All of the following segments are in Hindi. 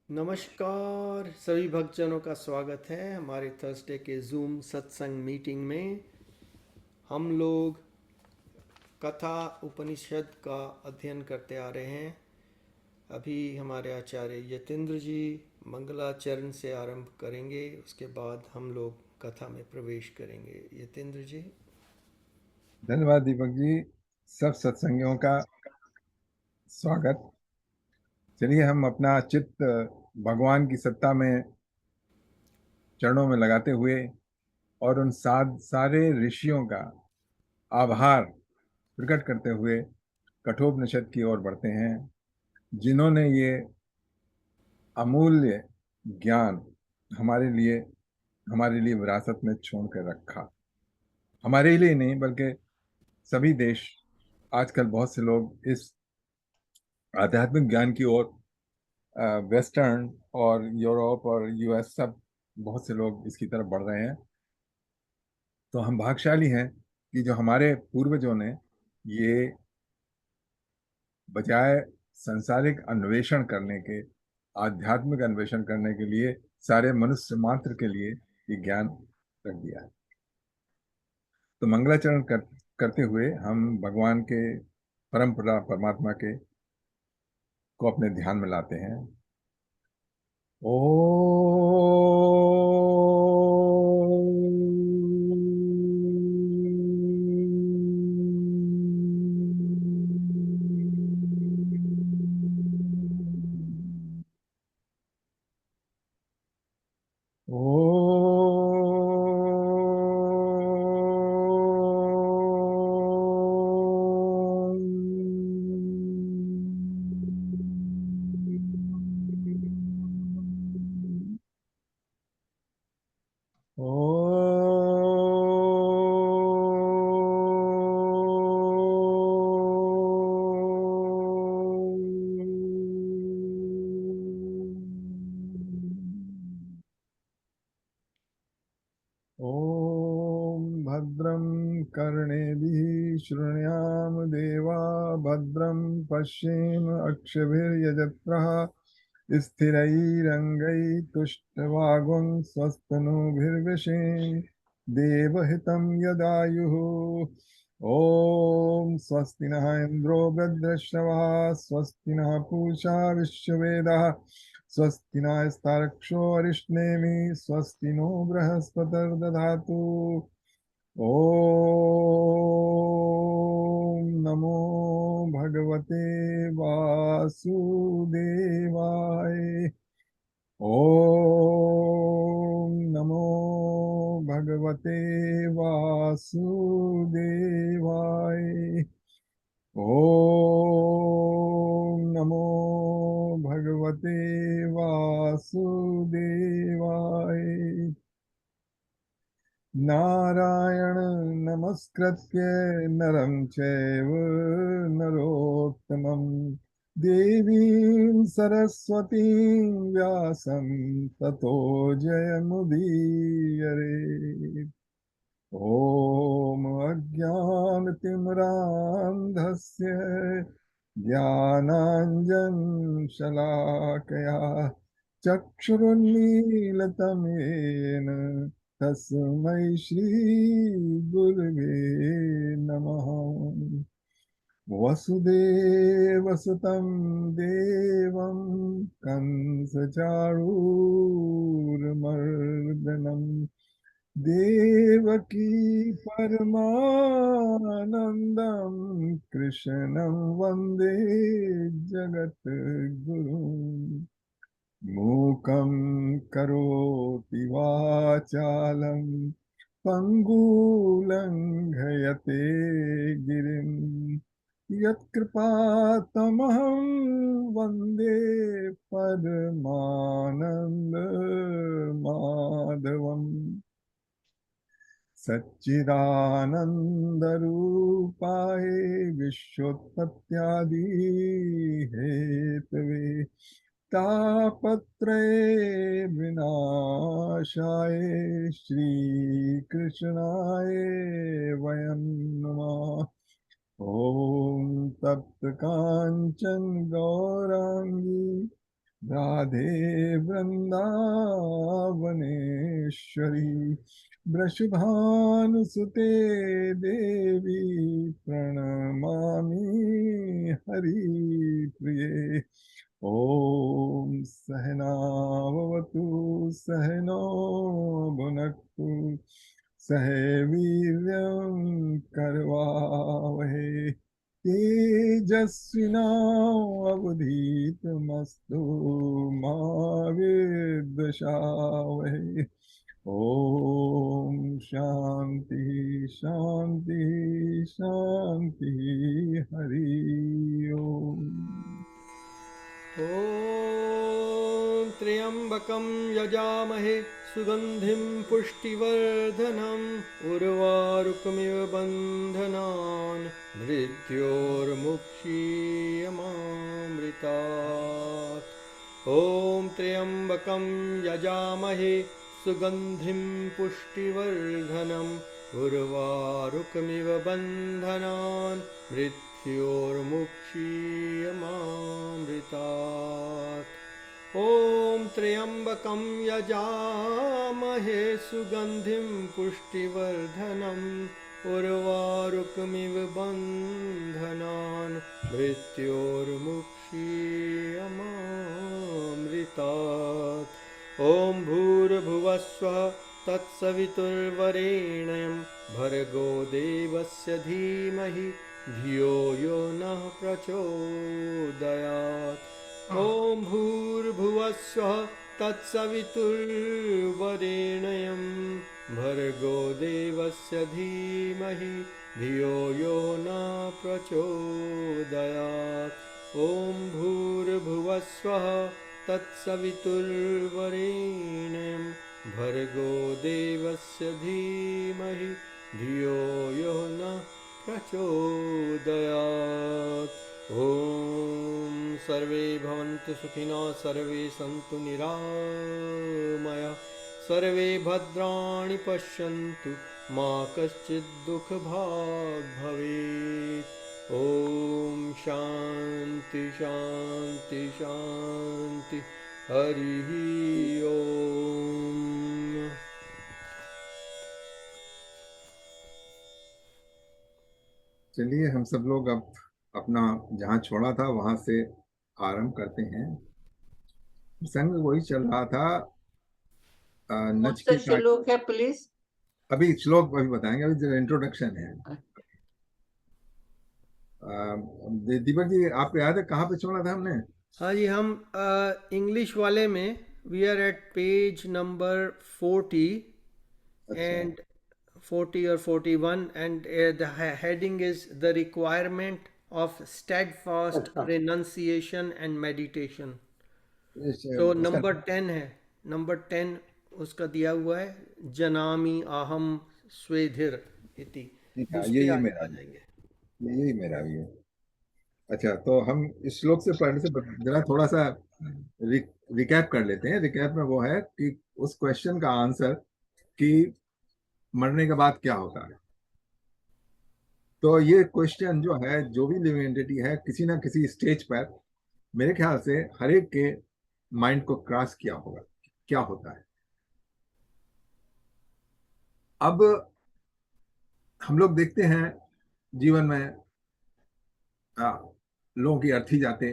नमस्कार सभी भक्तजनों का स्वागत है हमारे थर्सडे के जूम सत्संग मीटिंग में। हम लोग कथा उपनिषद का अध्ययन करते आ रहे हैं। अभी हमारे आचार्य यतेंद्र जी मंगलाचरण से आरंभ करेंगे, उसके बाद हम लोग कथा में प्रवेश करेंगे। यतेंद्र जी। धन्यवाद दीपक जी। सब सत्संगियों का स्वागत। चलिए हम अपना चित्त भगवान की सत्ता में चरणों में लगाते हुए और उन सारे ऋषियों का आभार प्रकट करते हुए कठोपनिषद की ओर बढ़ते हैं, जिन्होंने ये अमूल्य ज्ञान हमारे लिए विरासत में छोड़ कर रखा। हमारे लिए नहीं बल्कि सभी देश, आजकल बहुत से लोग इस आध्यात्मिक ज्ञान की ओर, वेस्टर्न और यूरोप और यूएस, सब बहुत से लोग इसकी तरफ बढ़ रहे हैं। तो हम भाग्यशाली हैं कि जो हमारे पूर्वजों ने ये बजाय संसारिक अन्वेषण करने के, आध्यात्मिक अन्वेषण करने के लिए, सारे मनुष्य मात्र के लिए ये ज्ञान रख दिया है। तो मंगलाचरण करते हुए हम भगवान के परमपिता परमात्मा के को अपने ध्यान में लाते हैं। ओ ॐ भद्रं कर्णेभिः शृणुयाम देवा, भद्रं पश्येम अक्षभिर्यजत्रः, स्थिरैरङ्गैस्तुष्टवागुं स्वस्तनूभिर्विशेम देवहितं यदायुः। ॐ स्वस्ति नः इन्द्रो वृद्धश्रवः, स्वस्ति नः पूषा विश्ववेदाः, स्वस्ति नस्तार्क्ष्यो अरिष्णेमि, स्वस्ति नो बृहस्पतिर्दधातु। ॐ नमो भगवते वासुदेवाय। ॐ नमो भगवते वासुदेवाय। ॐ नमो भगवते वासुदेवाय। नारायण नमस्कृत्य नरं चैव नरोत्तमं, देवीं सरस्वतीं व्यासं ततो जयमुदीरये। ॐ अज्ञानतिमिरान्धस्य ज्ञानाञ्जनशलाकया चक्षुरुन्मीलितं येन तस्मै श्रीगुरवे नमः। वसुदेवसुतं देवं कंसचाणूरमर्दनं, देवकी परमानन्दं कृष्णं वन्दे जगद्गुरुम्। मूकं करोति वाचालं पङ्गुलङ्घयते गिरिं, यत्कृपातमहं वन्दे परमानन्दमाधवम्। सच्चिदानन्दरूपाय विश्वोत्पत्त्यादिहेतवे, तापत्रये विनाशाय श्रीकृष्णाय वयं नमः। ॐ तप्त कांचन गौरांगी राधे वृंदावनेश्वरी वृषभानुसुते देवी प्रणमामि हरिप्रिये। ॐ सहनावतु सहनौ भुनक्तु सह वीर्यं करवावहै तेजस्विनावधीतमस्तु मा विद्विषावहै। ओम शांति शांति शांति हरि ओम। ॐ त्र्यम्बकं यजामहे सुगन्धिं पुष्टिवर्धनम् उर्वारुकमिव बन्धनान् मृत्योर्मुक्षीयमामृतात्। ॐ त्र्यम्बकं यजामहे सुगन्धिं पुष्टिवर्धनम् उर्वारुकमिव बन्धनान् मृत्योर्मुक्षीयमामृतात्। ॐ त्र्यम्बकं यजामहे सुगन्धिं पुष्टिवर्धनम् उर्वारुकमिव बन्धनान् मृत्योर्मुक्षीयमामृतात्। ॐ भूर्भुवस्वः तत्सवितुर्वरेण्यं भर्गो देवस्य धीमहि धियो यो नः प्रचोदयात्। ॐ भूर्भुवस्वः तत्सवितुर्वरेण्यं भर्गो देवस्य धीमहि धियो यो नः प्रचोदयात्। ॐ भूर्भुवस्वः तत्सवितुर्वरेण्यं भर्गो देवस्य धीमहि धियो यो नः प्रचोदयात्। ॐ सर्वे भवन्तु सुखिनः सर्वे सन्तु निरामयाः सर्वे भद्राणि पश्यन्तु मा कश्चित् दुःखभाग् भवेत्। ॐ शान्ति शान्ति शान्ति हरिः ओम। चलिए हम सब लोग अब अपना जहाँ छोड़ा था वहां से आरंभ करते हैं। संग वही चल रहा था नचिकेता। श्लोक है प्लीज। अभी श्लोक अभी बताएंगे, अभी जो इंट्रोडक्शन है। दीपक जी आपको याद है कहाँ पे छोड़ा था हमने? हाँ जी, हम इंग्लिश वाले में we are at page number 40 and 40 or 41 and the heading is the requirement of steadfast renunciation and meditation. तो नंबर 10 है, नंबर 10 उसका दिया हुआ है जनामि अहम स्वेधिर इति। यही मेरा भी है। अच्छा, तो हम इस श्लोक से पढ़ने से जरा थोड़ा सा रिकैप कर लेते हैं। रिकैप में वो है कि उस क्वेश्चन का आंसर कि मरने के बाद क्या होता है। तो ये क्वेश्चन जो है, जो भी लिविंग एंटिटी है, किसी ना किसी स्टेज पर मेरे ख्याल से हर एक के माइंड को क्रॉस किया होगा क्या होता है। अब हम लोग देखते हैं जीवन में लोगों की अर्थी जाते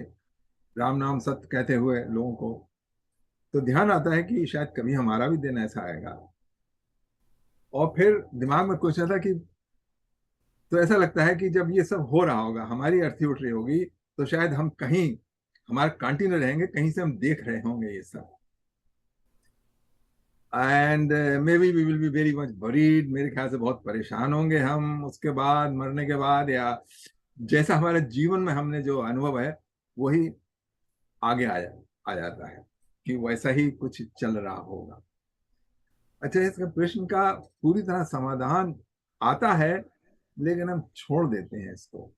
राम नाम सत्य कहते हुए लोगों को, तो ध्यान आता है कि शायद कभी हमारा भी दिन ऐसा आएगा। और फिर दिमाग में कुछ आता कि तो ऐसा लगता है कि जब ये सब हो रहा होगा, हमारी अर्थी उठ रही होगी, तो शायद हम कहीं हमारे कांटी में रहेंगे, कहीं से हम देख रहे होंगे ये सब। And maybe we will be very much worried, मेरे ख्याल से बहुत परेशान होंगे हम उसके बाद, मरने के बाद, या जैसा हमारे जीवन में हमने जो अनुभव है वही आगे आ जाता है कि वैसा ही कुछ चल रहा होगा। अच्छा, इसका प्रश्न का पूरी तरह समाधान आता है, लेकिन हम छोड़ देते हैं इसको,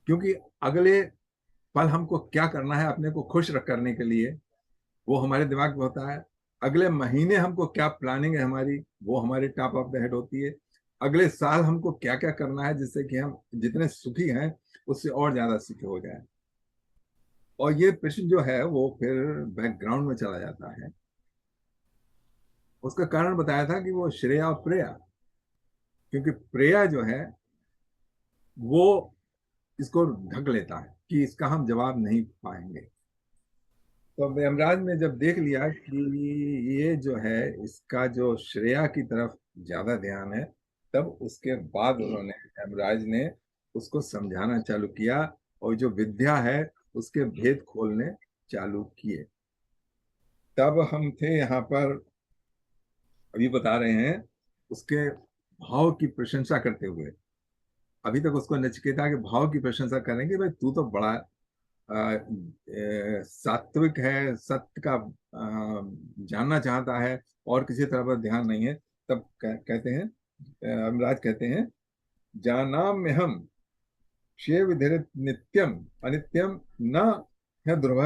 क्योंकि अगले पल हमको क्या करना है अपने को खुश करने के लिए, वो हमारे दिमाग में होता है। अगले महीने हमको क्या प्लानिंग है हमारी, वो हमारे टॉप ऑफ द हेड होती है। अगले साल हमको क्या क्या करना है जिससे कि हम जितने सुखी हैं उससे और ज्यादा सुखी हो जाए। और ये प्रश्न जो है वो फिर बैकग्राउंड में चला जाता है। उसका कारण बताया था कि वो श्रेया और प्रेया, क्योंकि प्रेया जो है वो इसको ढक लेता है कि इसका हम जवाब नहीं पाएंगे। तो अब यमराज ने जब देख लिया कि ये जो है इसका जो श्रेया की तरफ ज्यादा ध्यान है, तब उसके बाद उन्होंने, यमराज ने उसको समझाना चालू किया और जो विद्या है उसके भेद खोलने चालू किए। तब हम थे यहाँ पर, अभी बता रहे हैं उसके भाव की प्रशंसा करते हुए। अभी तक उसको नचिकेता के भाव की प्रशंसा करेंगे, भाई तू तो बड़ा सात्विक है, सत्य का जानना चाहता है और किसी तरह पर ध्यान नहीं है। तब कहते हैं, यमराज कहते हैं, जानाम में हम शिव विधिरित नित्यम अनित्यम न है ध्रुव,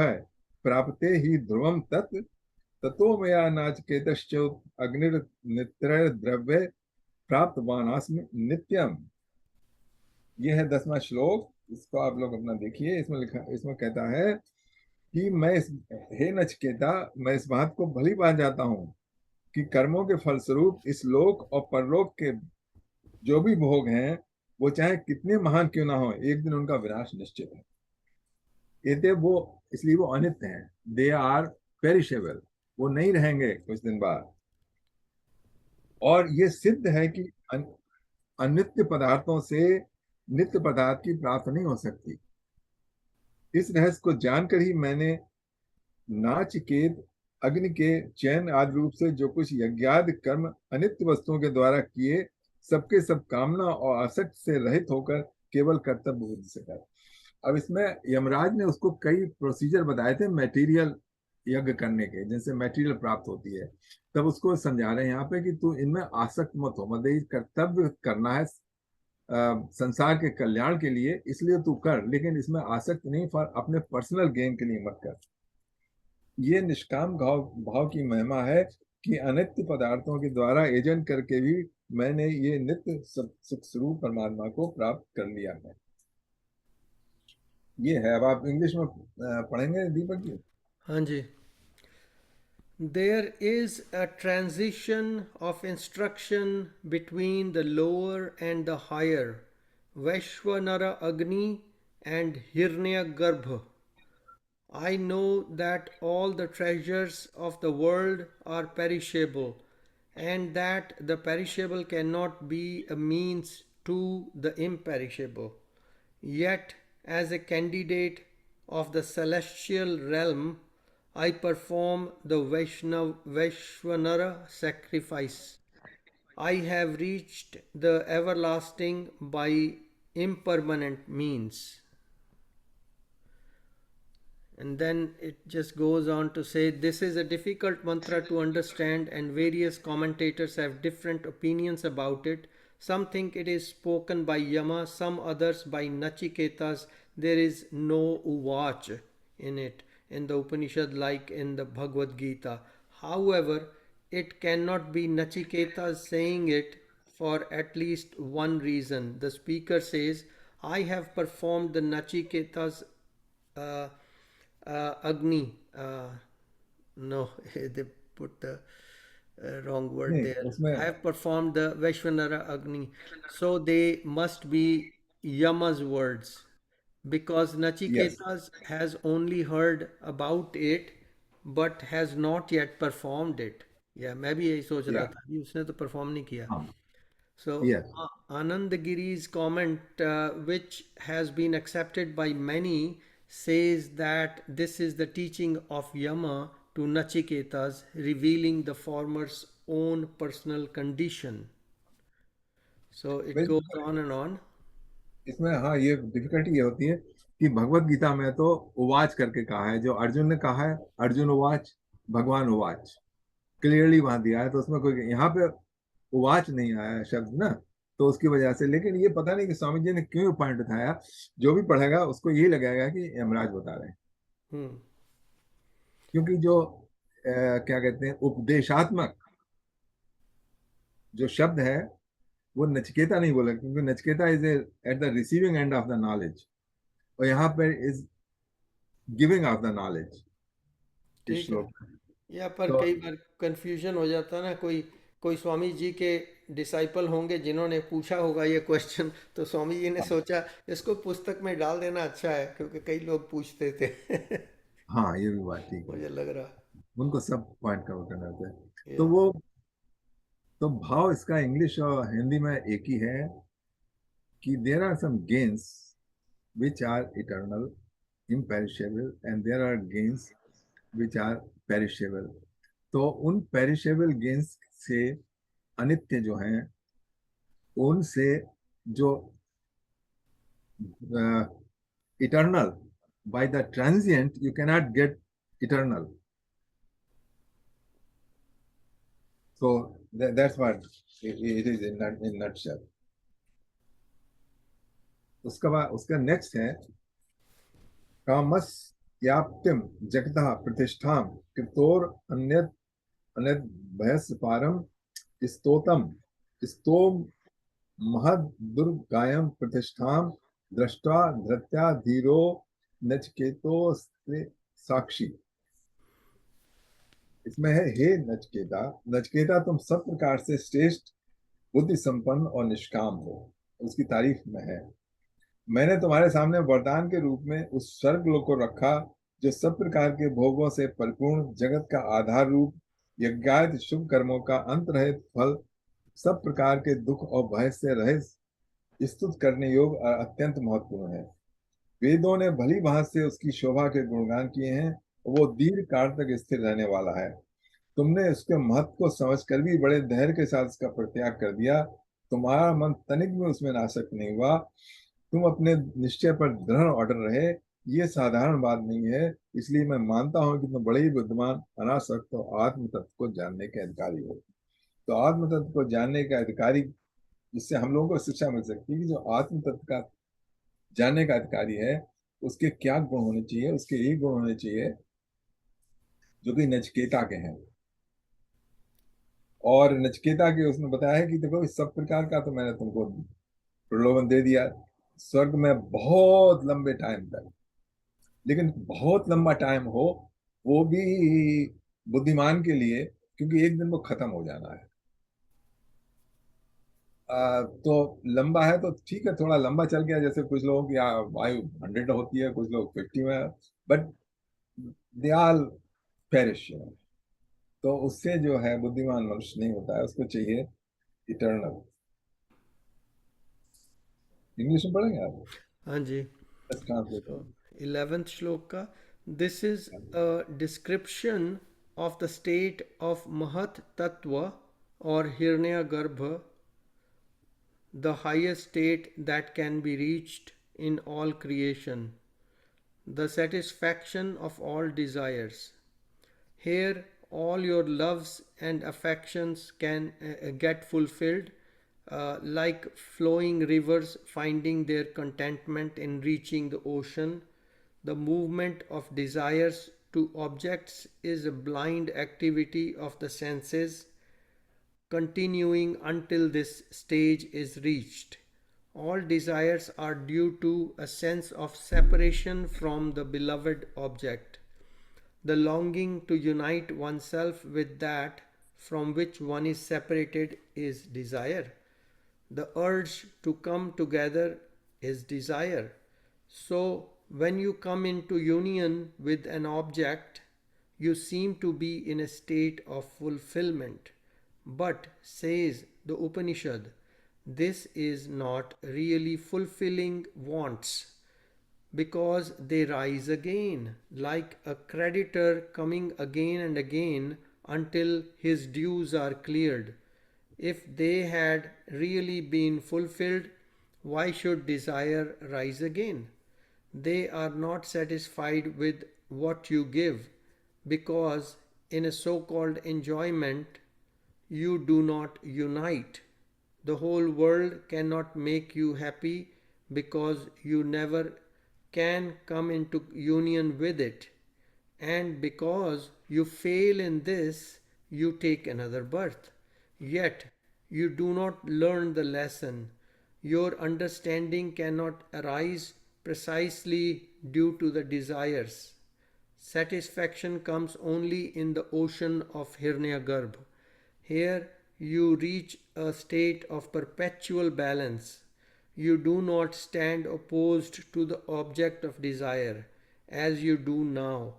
प्राप्ते ही ध्रुवम तत् ततो मया नाचिकेतश्च अग्निर्नित्र द्रव्य प्राप्त वानास्मि नित्यम। ये है 10वां श्लोक। इसको आप लोग अपना देखिए। इसमें लिखा, इसमें कहता है कि हे नचिकेता, मैं इस बात को भली बात जाता हूँ कि कर्मों के फलस्वरूप इस लोक और परलोक के जो भी भोग हैं वो चाहे कितने महान क्यों ना हो, एक दिन उनका विनाश निश्चित है। ये वो इसलिए वो अनित्य हैं, दे आर पेरिशेबल, वो नहीं रहेंगे कुछ दिन बाद। और ये सिद्ध है कि अनित्य पदार्थों से नित्य पदार्थ की प्राप्ति नहीं हो सकती। इस रहस्य को जानकर ही मैंने नाचिकेत अग्नि के चयन आदि रूप से जो कुछ यज्ञादि कर्म अनित्य वस्तुओं के द्वारा किए, सबके सब कामना और आसक्ति से रहित होकर केवल कर्तव्य बुद्धि से कर। अब इसमें यमराज ने उसको कई प्रोसीजर बताए थे मटेरियल यज्ञ करने के, जिनसे मटेरियल प्राप्त होती है। तब उसको समझा रहे हैं यहाँ पे कि तू इनमें आसक्त मत हो, मतलब कर्तव्य करना है संसार के कल्याण के लिए, इसलिए तू कर, लेकिन इसमें आसक्त नहीं, फॉर अपने पर्सनल गेन के लिए मत कर। ये निष्काम भाव भाव की महिमा है कि अनित्य पदार्थों के द्वारा एजन करके भी मैंने ये नित्य सुख स्वरूप परमात्मा को प्राप्त कर लिया है। ये है। अब आप इंग्लिश में पढ़ेंगे दीपक जी? हाँ जी। There is a transition of instruction between the lower and the higher, Vaishwanara Agni and Hiranyagarbha. I know that all the treasures of the world are perishable, and that the perishable cannot be a means to the imperishable. Yet, as a candidate of the celestial realm, I perform the Vaishwanara sacrifice. I have reached the everlasting by impermanent means. And then it just goes on to say this is a difficult mantra to understand, and various commentators have different opinions about it. Some think it is spoken by Yama, some others by Nachiketas. There is no Uvach in it in the Upanishad like in the Bhagavad Gita. However, it cannot be Nachiketas saying it for at least one reason. The speaker says, I have performed the Nachiketas uh, Agni. No, they put the wrong word नहीं, there. उसमें I have performed the Vaishwanara Agni. So they must be Yama's words because yes, Nachiketas has only heard about it but has not yet performed it. Yeah, मैं भी यही सोच रहा या, था कि उसने तो परफॉर्म नहीं किया. हाँ, So, yes, Anandagiri's comment, which has been accepted by many, says that this is the teaching of Yama to Nachiketas, revealing the former's own personal condition. So it goes on and on. इसमें हाँ ये डिफिकल्टी ये होती है कि भगवत गीता में तो उवाच करके कहा है, जो अर्जुन ने कहा है, अर्जुन उवाच, भगवान उवाच, क्लियरली वहां दिया है। तो उसमें कोई यहाँ पे उवाच नहीं आया है शब्द ना, तो उसकी वजह से। लेकिन ये पता नहीं कि स्वामी जी ने क्यों ये पॉइंट उठाया। जो भी पढ़ेगा उसको यही लगेगा कि यमराज बता रहे हैं, Hmm. क्योंकि जो क्या कहते हैं उपदेशात्मक जो शब्द है वो नचकेता नहीं बोला, क्योंकि Nachiketa is at the receiving end of the knowledge, और यहाँ पर is giving of the knowledge इस ठीक है। श्लोक में। या पर तो कई बार कंफ्यूजन हो जाता है ना, कोई कोई स्वामी जी के डिसाइपल होंगे जिन्होंने पूछा होगा ये क्वेश्चन, तो स्वामी जी ने हाँ, सोचा इसको पुस्तक में डाल देना अच्छा है, क्योंकि कई लोग पूछते थे। हाँ, ये भी बात ठीक है, मुझे लग रहा उनको सब पॉइंट कवर करना होता है। तो या वो, तो भाव इसका इंग्लिश और हिंदी में एक ही है कि there are some gains which are eternal, imperishable, and there are gains which are perishable. तो उन पेरिशेबल गेन्स से, अनित्य जो हैं, उनसे जो eternal, by the transient you cannot get eternal. So that's what it is in nutshell. उसका बाद उसका नेक्स्ट है कामस याप्तिम जगतः प्रतिष्ठाम कृतोर अन्यत अन्यत भयस पारम स्तोतम स्तोम महद दुर्गायम प्रतिष्ठाम दृष्टा धृत्या धीरो नचकेतो साक्षी। इसमें है, हे नचकेता, नचकेता तुम सब प्रकार से श्रेष्ठ, बुद्धि संपन्न और निष्काम हो, उसकी तारीफ में है। मैंने तुम्हारे सामने वरदान के रूप में उस स्वर्ग लोक को रखा जो सब प्रकार के भोगों से परिपूर्ण, जगत का आधार रूप, यज्ञादि शुभ कर्मों का अंत रहित फल, सब प्रकार के दुख और भय से रहित, स्तुत करने योग्य और अत्यंत महत्वपूर्ण है। वेदों ने भली भांति से उसकी शोभा के गुणगान किए हैं, और वो दीर्घ काल तक स्थिर रहने वाला है। तुमने उसके महत्व को समझकर भी बड़े धैर्य के साथ उसका परित्याग कर दिया। तुम्हारा मन तनिक भी उसमें नाशक नहीं हुआ। तुम अपने निश्चय पर दृढ़ अटल रहे। ये साधारण बात नहीं है, इसलिए मैं मानता हूं कि तुम बड़े ही बुद्धिमान, अनासक्त और आत्म तत्व को जानने के अधिकारी हो। तो आत्म तत्व को जानने का अधिकारी, जिससे हम लोगों को शिक्षा मिल सकती है कि जो आत्म तत्व का जानने का अधिकारी है, उसके क्या गुण होने चाहिए, उसके यही गुण होने चाहिए जो कि नचिकेता के हैं। और नचिकेता के उसने बताया है कि देखो, इस सब प्रकार का तो मैंने तुमको प्रलोभन दे दिया स्वर्ग में बहुत लंबे टाइम तक, लेकिन बहुत लंबा टाइम हो वो भी बुद्धिमान के लिए, क्योंकि एक दिन वो खत्म हो जाना है। तो लंबा है तो ठीक है, थोड़ा लंबा चल गया, जैसे कुछ लोगों की आयु 100 होती है, कुछ लोग 50 में, बट दे आल पेरिश। तो उससे जो है बुद्धिमान मनुष्य नहीं होता है, उसको चाहिए इटर्नल। इंग्लिश में पढ़ेंगे आप? हाँ जी। Let's translate so it. 11th श्लोक का, this is a description of the state of महत तत्व और हिरण्यगर्भ, the highest state that can be reached in all creation, the satisfaction of all desires. Here, all your loves and affections can get fulfilled, like flowing rivers finding their contentment in reaching the ocean. The movement of desires to objects is a blind activity of the senses, continuing until this stage is reached. All desires are due to a sense of separation from the beloved object. The longing to unite oneself with that from which one is separated is desire. The urge to come together is desire. So, when you come into union with an object, you seem to be in a state of fulfillment. But, says the Upanishad, this is not really fulfilling wants, because they rise again, like a creditor coming again and again until his dues are cleared. If they had really been fulfilled, why should desire rise again? They are not satisfied with what you give, because in a so called enjoyment you do not unite. The whole world cannot make you happy because you never can come into union with it. And because you fail in this, you take another birth. Yet You do not learn the lesson. Your understanding cannot arise precisely due to the desires. Satisfaction comes only in the ocean of Hiranyagarbha. Here you reach a state of perpetual balance. You do not stand opposed to the object of desire as you do now.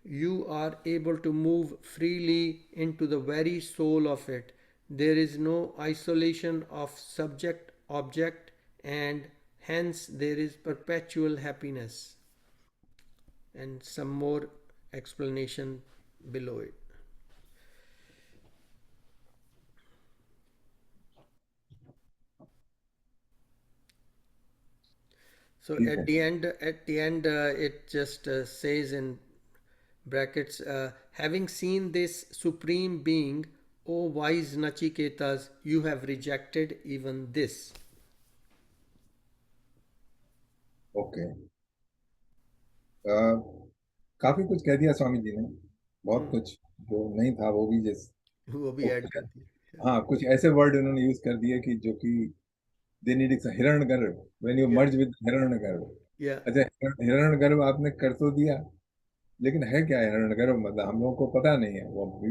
You are able to move freely into the very soul of it. There is no isolation of subject object, and hence there is perpetual happiness. And some more explanation below it. So ठीक at है. the end, it just says in brackets, having seen this supreme being, O wise Nachiketas, you have rejected even this. Okay. काफी कुछ कह दिया स्वामी जी ने. बहुत कुछ जो नहीं था वो भी जिस वो भी वो ऐड कर दिया. हाँ, कुछ ऐसे वर्ड उन्होंने यूज कर दिए कि जो कि they need Hiranyagarbha, when you Yeah, merge with Hiranyagarbha. yeah, अच्छा, हिरण्यगर्भ आपने कर तो दिया, लेकिन है क्या हिरण्यगर्भ? मतलब हम लोगों को पता नहीं है. वो we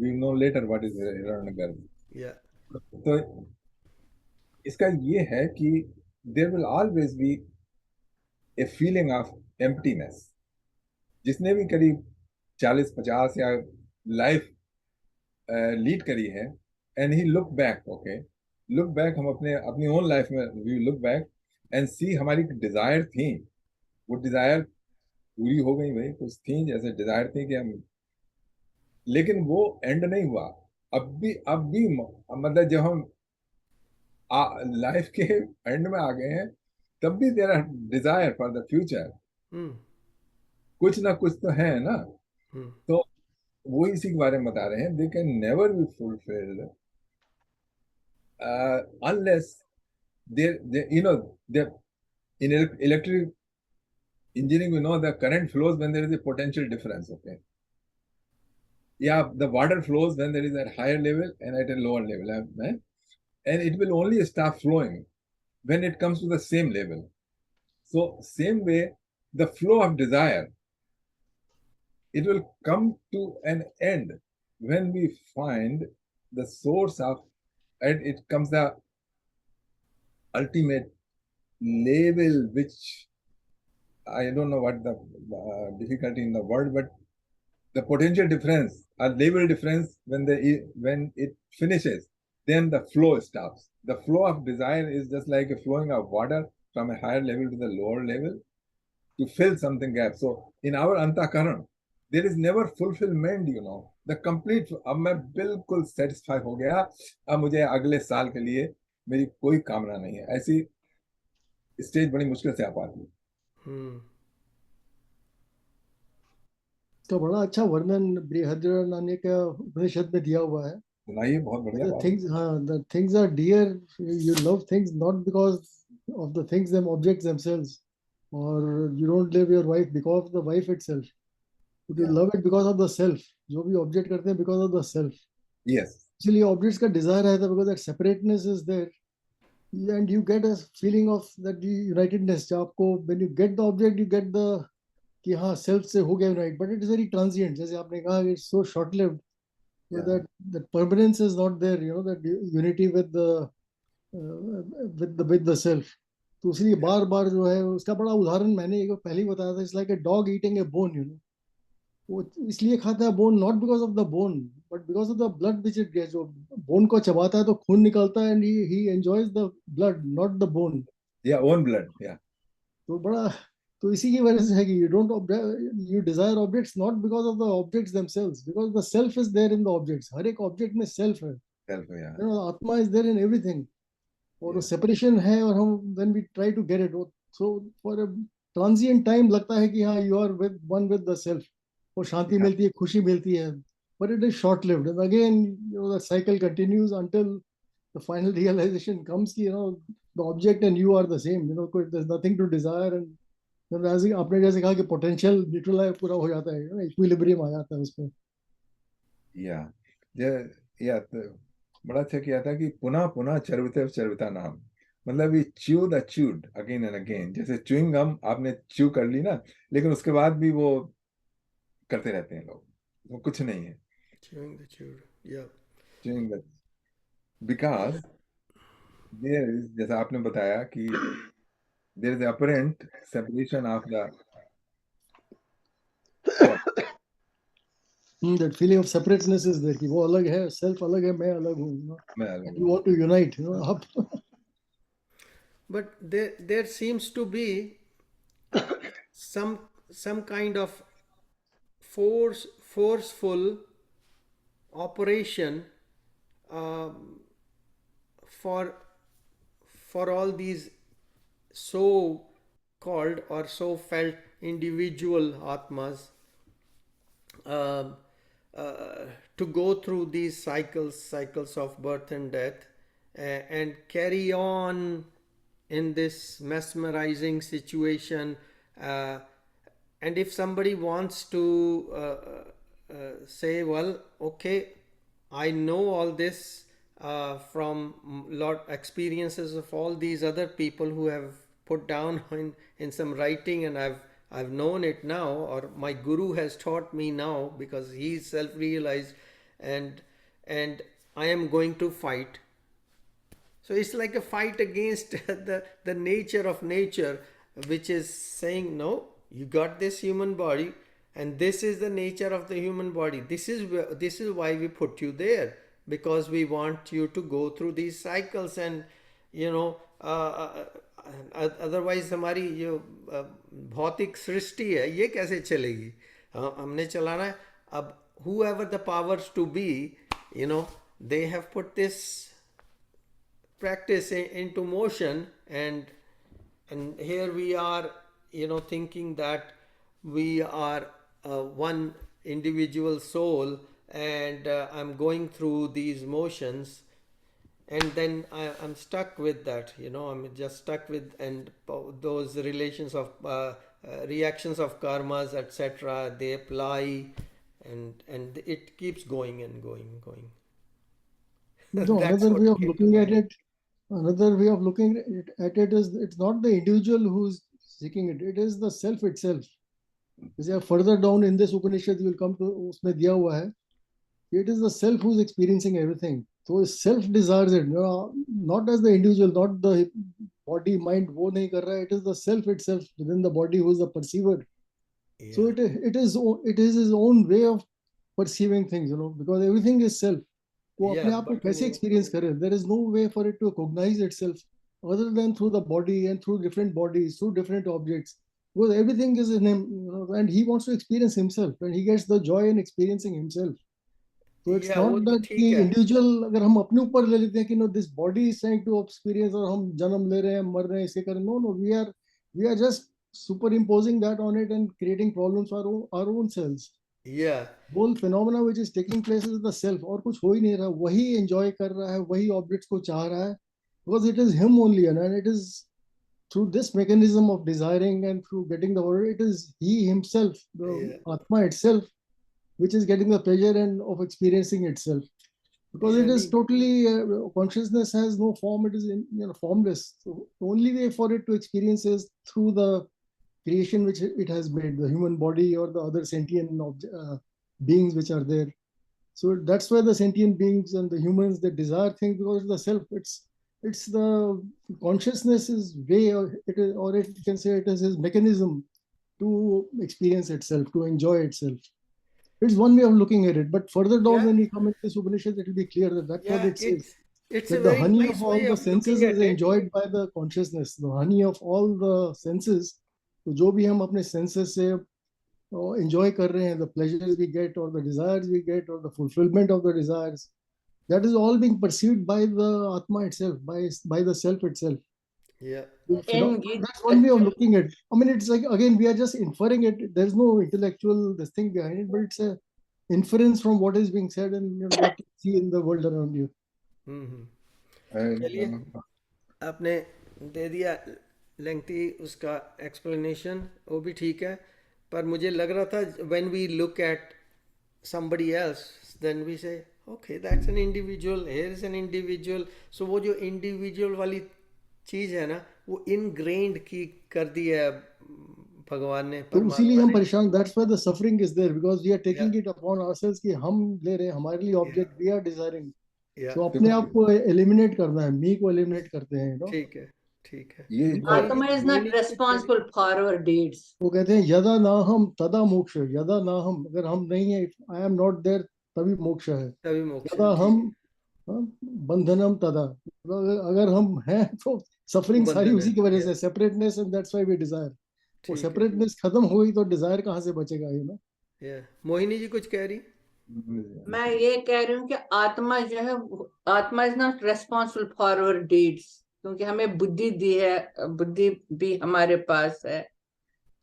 will know later what is Hiranyagarbha. yeah. तो इसका ये है कि there will always be a feeling of emptiness. जिसने भी करीब 40-50 या लाइफ लीड करी है, and he look back, okay, look back, हम अपने अपनी ओन लाइफ में we look back and see हमारी डिजायर थी, वो डिजायर पूरी हो गई भाई. कुछ थी जैसे डिजायर थी कि हम, लेकिन वो एंड नहीं हुआ. अब भी मतलब जब हम लाइफ के एंड में आ गए हैं, तब भी तेरा desire for the future Hmm, कुछ ना कुछ तो है ना. hmm, तो वो इसी के बारे में बता रहे हैं. They can never be fulfilled unless they you know they in electric engineering, we know the current flows when there is a potential difference. Okay, yeah, the water flows when there is at higher level and at a lower level, and it will only stop flowing when it comes to the same level. So same way, the flow of desire, it will come to an end when we find the source of, and it comes the ultimate level, which I don't know what the difficulty in the word, but the potential difference or level difference, when it finishes, then the flow stops. The flow of desire is just like a flowing of water from a higher level to the lower level to fill something gap. So in our antakaran, there is never fulfillment, the complete. अब मैं बिल्कुल satisfy हो गया, अब मुझे अगले साल के लिए मेरी कोई कामना नहीं है. ऐसी स्टेज बड़ी मुश्किल से आ पाती है. hmm. तो बड़ा अच्छा वर्णन बृहद्रनान्य का उपनिषद में दिया हुआ है. सुनाइए, बहुत बढ़िया The बात. things, the things are dear. You love things not because of the things, them objects themselves, or you don't love your wife because of the wife itself. You Yeah. love it because of the self. जो भी object करते हैं because of the self. Yes. इसलिए objects का desire है because that separateness is there, and you get a feeling of that unitedness. जब आपको when you get the object, you get the कि हाँ self से हो गया unite, but it is very transient. जैसे आपने कहा it's so short lived. So Yeah. that permanence is not there, that unity with the with the self. तो इसलिए बार बार जो है उसका बड़ा उदाहरण मैंने एक पहले ही बताया था. It's like a dog eating a bone. वो इसलिए खाता है bone not because of the bone but because of the blood which it gets. जो बोन को चबाता है तो खून निकलता है, and he enjoys the blood not the bone. Yeah, own blood. Yeah. तो बड़ा, तो इसी की वजह से है कि you desire objects not because of the objects themselves, because the self is there in the objects. हर एक ऑब्जेक्ट में सेल्फ है. Self, yeah. Atma is there in everything. और वो Yeah. सेपरेशन है, और हम when we try to get it, so for a transient time लगता है कि हाँ you are with one with the self, और शांति Yeah. मिलती है, खुशी मिलती है. But it is short lived, and again the cycle continues until the final realisation comes कि the object and you are the same. There is nothing to desire. And आपने जैसे कहा कि पोटेंशियल न्यूट्रलाइज पूरा हो जाता है, इक्विलिब्रियम आ जाता है उसमें. Yeah. Yeah. Yeah. बड़ा अच्छा किया था कि पुनः पुनः चर्विते चर्विता नाम, मतलब ये chew the chewed again and again, जैसे च्यूइंग गम आपने च्यू कर ली ना, लेकिन उसके बाद भी वो करते रहते हैं लोग, वो कुछ नहीं है chewing the chewed. Yeah. Chewing the, because there is, जैसा आपने बताया कि there is apparent separation of the self. That feeling of separateness is there कि वो अलग है, self अलग है, मैं अलग हूँ, you know, मैं and अलग you हूँ। want to unite, you know, आप But there seems to be some kind of forceful operation, um, for all these so called or so felt individual atmas, um, uh, to go through these cycles of birth and death, and carry on in this mesmerizing situation. uh, and if somebody wants to say, well, okay, I know all this from lot experiences of all these other people who have put down in some writing, and I've known it now, or my guru has taught me now because he's self-realized, and I am going to fight. So it's like a fight against the nature of nature, which is saying, no, you got this human body, and this is the nature of the human body. This is why we put you there, because we want you to go through these cycles, and you know, otherwise हमारी जो भौतिक सृष्टि है ये कैसे चलेगी? हमने चलाना है। अब whoever the powers to be, you know, they have put this practice into motion, and here we are, you know, thinking that we are one individual soul, and I'm going through these motions, and then I'm stuck with that, you know, I'm just stuck with, and those relations of reactions of karmas, etc., they apply, and it keeps going and going. No, That's another way what of came to looking at mind. it, another way of looking at it is it's not the individual who's seeking it, it is the self itself. जैसे further down in this Upanishad you will come to, उसमें दिया हुआ है, it is the self who's experiencing everything. So self desires it, you know, not as the individual, not the body, mind, वो नहीं कर रहा है, it is the self itself within the body who is the perceiver. So Yeah. it is his own way of perceiving things, you know, because everything is self. वो Yeah, अपने आप को but कैसे experience करे? There is no way for it to cognize itself other than through the body and through different bodies, through different objects. Because everything is in him, you know, and he wants to experience himself, and he gets the joy in experiencing himself. So it's yeah, वो not तो that कि ठीक है. individual अगर हम अपने ऊपर ले लेते हैं कि no this body is trying to experience और हम जन्म ले रहे हैं, मर रहे हैं, इसे कर रहे हैं. No, we are just superimposing that on it and creating problems for our own selves. Yeah, whole phenomena which is taking place is the self, और कुछ हो ही नहीं रहा, वही enjoy कर रहा है, वही objects को चाह रहा है, because it is him only, and it is through this mechanism of desiring and through getting the order, it is he himself, the yeah, Atma itself, which is getting the pleasure and of experiencing itself, because yeah, it is नहीं, totally consciousness has no form, it is formless. So the only way for it to experience is through the creation which it has made, the human body or the other sentient beings which are there. So that's why the sentient beings and the humans, they desire things, because the self, it's the consciousness is way, or it is, or it can say it is his mechanism to experience itself, to enjoy itself. It's one way of looking at it, but further down yeah, when we come into this Upanishad, it will be clear that that's what yeah. it says, It's a that the very honey of nice all way the of senses looking is at it. enjoyed by the consciousness. The honey of all the senses, तो जो भी हम अपने senses से enjoy कर रहे हैं, the pleasures we get or the desires we get or the fulfillment of the desires, that is all being perceived by the Atma itself, by the self itself. Yeah, And Gita, That's one way of looking at it. I mean, it's like, again, we are just inferring it. There's no intellectual this thing behind it, but it's a inference from what is being said and what you see in the world around you. चलिए, आपने दे दिया लेंथी उसका एक्सप्लेनेशन, वो भी ठीक है, पर मुझे लग रहा था when we look at somebody else, then we say, okay, that's an individual, here is an individual. So वो जो इंडिविजुअल वाली चीज है ना, वो इनग्रेन्ड की कर दी है भगवान ने, तो इसीलिए परमात्मा हम ने. परेशान, that's why the suffering is there, because we are या टेकिंग इट अपॉन आवरसेल्व्स कि हम ले रहे हैं, हमारे लिए ऑब्जेक्ट वी आर डिजायरिंग. या तो अपने देखो आप को एलिमिनेट करना है, मी को एलिमिनेट करते हैं, यू नो. ठीक है, ठीक है. ये जो Mohini, Atma is not Mohini ji कुछ कह रही. responsible for our deeds. वो कहते हैं यदा ना हम तदा मोक्ष, यदा ना हम, अगर हम नहीं है, आई एम नॉट देयर, तभी मोक्ष है. तभी मोक्ष है, यदा ठीक हम है. बंधनम तदा, अगर हम हैं तो तो सफरिंग सारी बंधन है. उसी की वजह या से, separateness, and that's why we desire. वो ठीक है. सेपरेटनेस खत्म हो गई तो डिजायर कहाँ से बचेगा, यू नो. या मोहिनी जी कुछ कह रही. मैं ये कह रही हूँ कि आत्मा जो है, आत्मा is not responsible for our deeds, क्योंकि हमें बुद्धि दी है, बुद्धि भी हमारे पास है.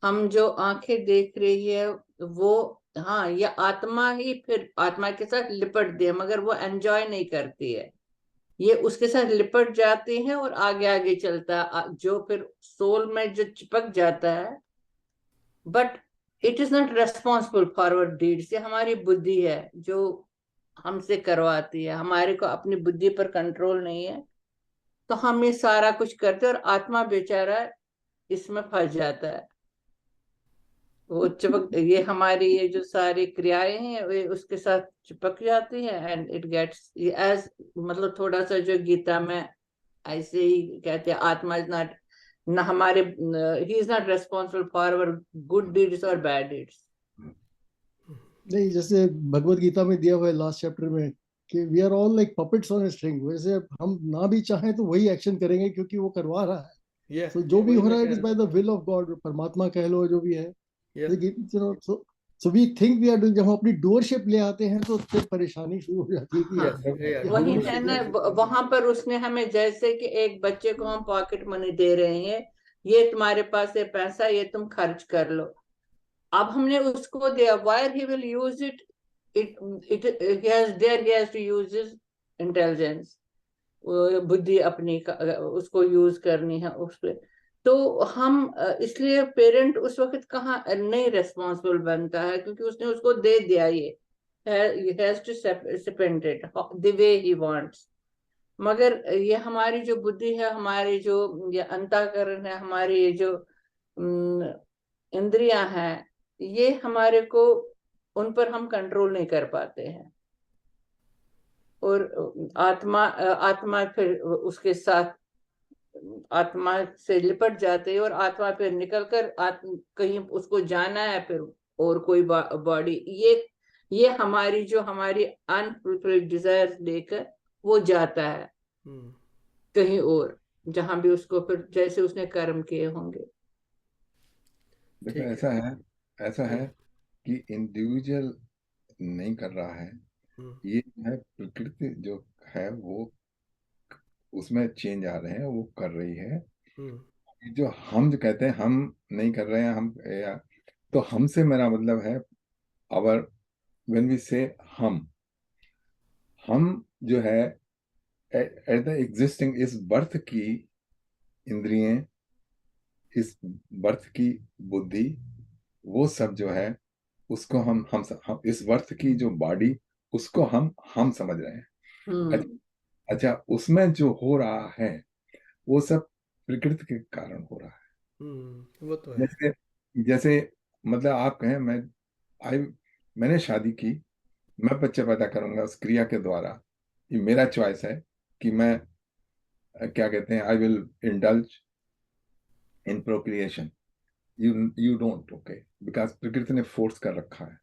हम जो आंखें देख रही है वो, हाँ, ये आत्मा ही फिर आत्मा के साथ लिपट दी है, मगर वो एंजॉय नहीं करती है. ये उसके साथ लिपट जाती है और आगे आगे चलता है, जो फिर सोल में जो चिपक जाता है. But it is not responsible for our deeds. ये हमारी बुद्धि है जो हमसे करवाती है, हमारे को अपनी बुद्धि पर कंट्रोल नहीं है, तो हम ये सारा कुछ करते हैं और आत्मा बेचारा इसमें फंस जाता है. वो चिपक, ये हमारी ये जो सारी क्रियाएं हैं वे उसके साथ चिपक जाती है, एंड इट गेट्स एज, मतलब थोड़ा सा जो गीता में ऐसे ही कहते हैं, आत्मा इज नॉट, ना हमारे, he is not responsible for our good deeds और बैड डीड्स. नहीं, जैसे भगवत गीता में दिया हुआ है लास्ट चैप्टर में कि we are all like puppets on a string, वैसे हम ना भी चाहें तो वही एक्शन करेंगे क्योंकि वो करवा रहा है. या तो जो भी वही हो मैं रहा है, कह इट इज रहा बाय था. द विल ऑफ गॉड, परमात्मा कह लो, जो भी है. या लेकिन so we think we are doing, जब हम अपनी डूअरशिप ले आते हैं तो फिर परेशानी शुरू हो जाती है कि हाँ, या वही हम है ना, वहां पर उसने हमें, जैसे कि एक बच्चे को हम पॉकेट मनी दे रहे हैं, ये तुम्हारे पास है पैसा, ये तुम खर्च कर लो. अब हमने उसको दिया, wire he will use it, he has to use his intelligence, बुद्धि अपनी उसको यूज करनी है उस पे. तो हम इसलिए पेरेंट उस वक्त कहाँ नहीं रेस्पॉन्सिबल बनता है, क्योंकि उसने उसको दे दिया, ये has to spend it the way he wants. मगर ये हमारी जो बुद्धि है, हमारी जो ये अंतःकरण है, हमारी ये जो इंद्रियां हैं, ये हमारे को, उन पर हम कंट्रोल नहीं कर पाते हैं. और आत्मा फिर उसके साथ, आत्मा से लिपट जाते हैं और आत्मा फिर निकलकर कहीं उसको जाना है फिर, और कोई बॉडी, ये हमारी जो हमारी अनफुलफिल्ड डिजायर लेकर वो जाता है कहीं और, जहां भी उसको फिर जैसे उसने कर्म किए होंगे. देखो ठीक ऐसा है कि इंडिविजुअल नहीं कर रहा है, ये है प्रकृति जो है वो, उसमें चेंज आ रहे हैं, वो कर रही है. जो हम जो कहते हैं हम नहीं कर रहे हैं, हम तो हमसे मेरा मतलब है आवर, व्हेन वी से हम जो है एट द एग्जिस्टिंग, इस बर्थ की इंद्रियें, इस बर्थ की बुद्धि, वो सब जो है उसको हम इस बर्थ की जो बॉडी, उसको हम समझ रहे हैं. अच्छा, उसमें जो हो रहा है वो सब प्रकृति के कारण हो रहा है. वो तो है. जैसे मतलब आप कहें मैंने शादी की, मैं बच्चे पैदा करूंगा उस क्रिया के द्वारा, ये मेरा चॉइस है कि मैं क्या कहते हैं, I will indulge in procreation. You don't, okay, because प्रकृति ने फोर्स कर रखा है.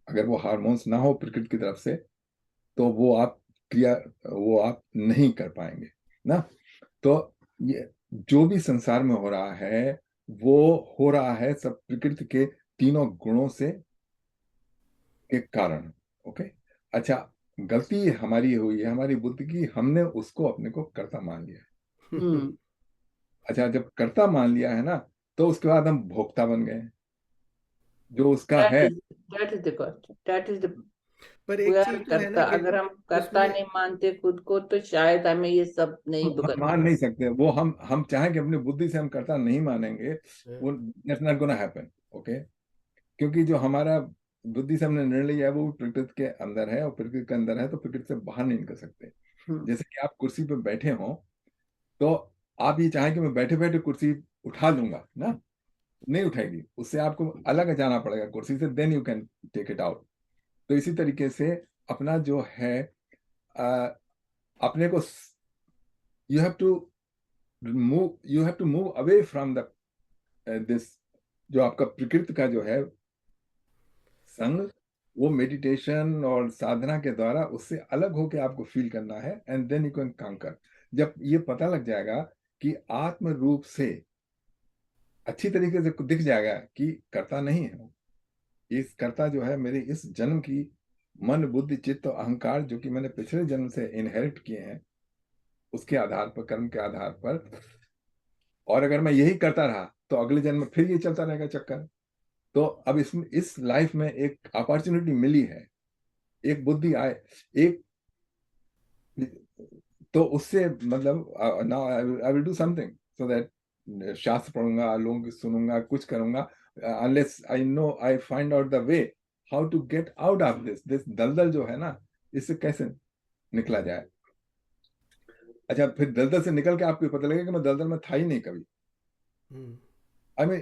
अगर वो हार्मोन्स ना हो प्रकृति की तरफ से तो वो आप नहीं कर पाएंगे ना. तो ये जो भी संसार में हो रहा है वो हो रहा है सब प्रकृति के तीनों गुणों से के कारण. ओके, अच्छा, गलती हमारी हुई है, हमारी बुद्धि की, हमने उसको अपने को कर्ता मान लिया. अच्छा, जब कर्ता मान लिया है ना, तो उसके बाद हम भोक्ता बन गए, जो उसका है. That is the question. That is the, पर एक चीज तो है ना कि अगर हम कर्ता नहीं मानते खुद को, तो शायद हमें ये सब नहीं हम मान नहीं सकते. वो हम चाहें कि अपनी बुद्धि से हम कर्ता नहीं मानेंगे, वो that's not gonna happen. Okay, क्योंकि जो हमारा बुद्धि से हमने निर्णय लिया है वो प्रकृति के अंदर है, और प्रकृति के अंदर है तो प्रकृति से बाहर नहीं निकल सकते। जैसे कि आप कुर्सी पे बैठे हो तो आप ये चाहें कि मैं बैठे बैठे कुर्सी उठा लूंगा ना, नहीं उठाएगी, उससे आपको अलग जाना पड़ेगा कुर्सी से, then you can take it out. तो इसी तरीके से अपना जो है अपने को you have to move away from the this, जो आपका प्रकृति का जो है संग, वो मेडिटेशन और साधना के द्वारा उससे अलग होकर आपको फील करना है, and then you can conquer. जब ये पता लग जाएगा कि आत्म रूप से अच्छी तरीके से दिख जाएगा कि कर्ता नहीं है, इस कर्ता जो है मेरे इस जन्म की मन बुद्धि चित्त और अहंकार जो कि मैंने पिछले जन्म से इनहेरिट किए हैं उसके आधार पर, कर्म के आधार पर, और अगर मैं यही करता रहा तो अगले जन्म में फिर ये चलता रहेगा चक्कर। तो अब इसमें इस लाइफ में एक अपॉर्चुनिटी मिली है, एक बुद्धि आए, एक तो उससे मतलब now I will do something so that शास्त्र पढ़ूंगा, लोगों की सुनूंगा, कुछ करूंगा, unless I know I find out the way how to get out of this दलदल जो है ना, इससे कैसे निकला जाए। अच्छा, फिर दलदल से निकल के आपको पता लगेगा कि मैं दलदल में था ही नहीं कभी। I mean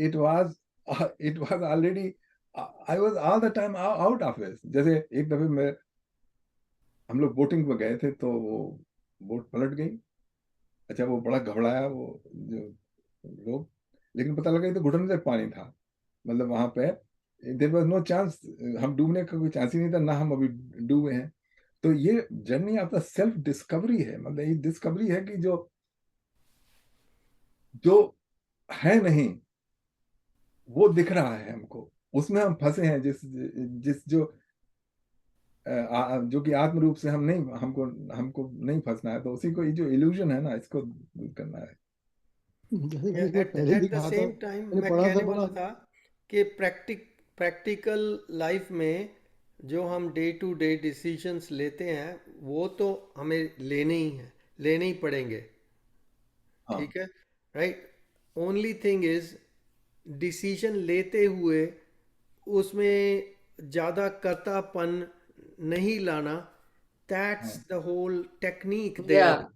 it was already, I was all the time out of this. जैसे एक दफे हम लोग बोटिंग पे गए थे तो वो बोट पलट गई। अच्छा, वो बड़ा घबराया वो जो लोग, लेकिन पता लगा ये तो घुटने तक पानी था, मतलब वहां पे देयर वाज नो चांस, हम डूबने का कोई चांस ही नहीं था, ना हम अभी डूबे हैं। तो ये जर्नी आपका सेल्फ डिस्कवरी है, मतलब ये डिस्कवरी है कि जो जो है नहीं वो दिख रहा है हमको, उसमें हम फंसे हैं, जिस जो कि आत्म रूप से हम नहीं, हमको नहीं फंसना है। तो उसी को, ये जो इल्यूजन है ना, इसको दूर करना है। जैसे कि मैं पहले भी एट द कहा था, सेम टाइम मैंने मैं पढ़ा कहने था वाला बड़ा। था कि प्रैक्टिकल लाइफ में जो हम डे टू डे डिसीजंस लेते हैं वो तो हमें लेने ही पड़ेंगे, हाँ, ठीक है, right. Only thing is decision लेते हुए उसमें ज़्यादा कर्तापन नहीं लाना, दैट्स हाँ, द होल टेक्निक या देयर।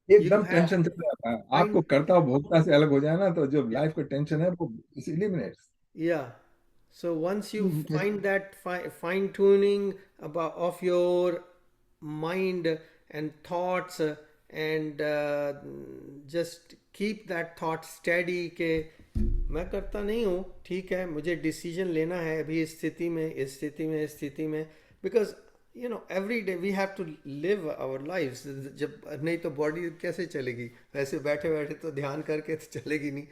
यू एकदम हैव टेंशन टू चला जाता है, आपको फाइंड, कर्ता और भोक्ता से अलग हो जाए ना, तो जो लाइफ का टेंशन है वो eliminates. yeah. So once you जैसे find that fine tuning about of your mind and thoughts, and just keep that thought steady के मैं करता नहीं हूँ, ठीक है, मुझे डिसीजन लेना है अभी इस स्थिति में, इस स्थिति में, इस स्थिति में, because you know every day we have to live our lives. जब नहीं तो बॉडी कैसे चलेगी, वैसे बैठे बैठे तो ध्यान करके तो चलेगी नहीं,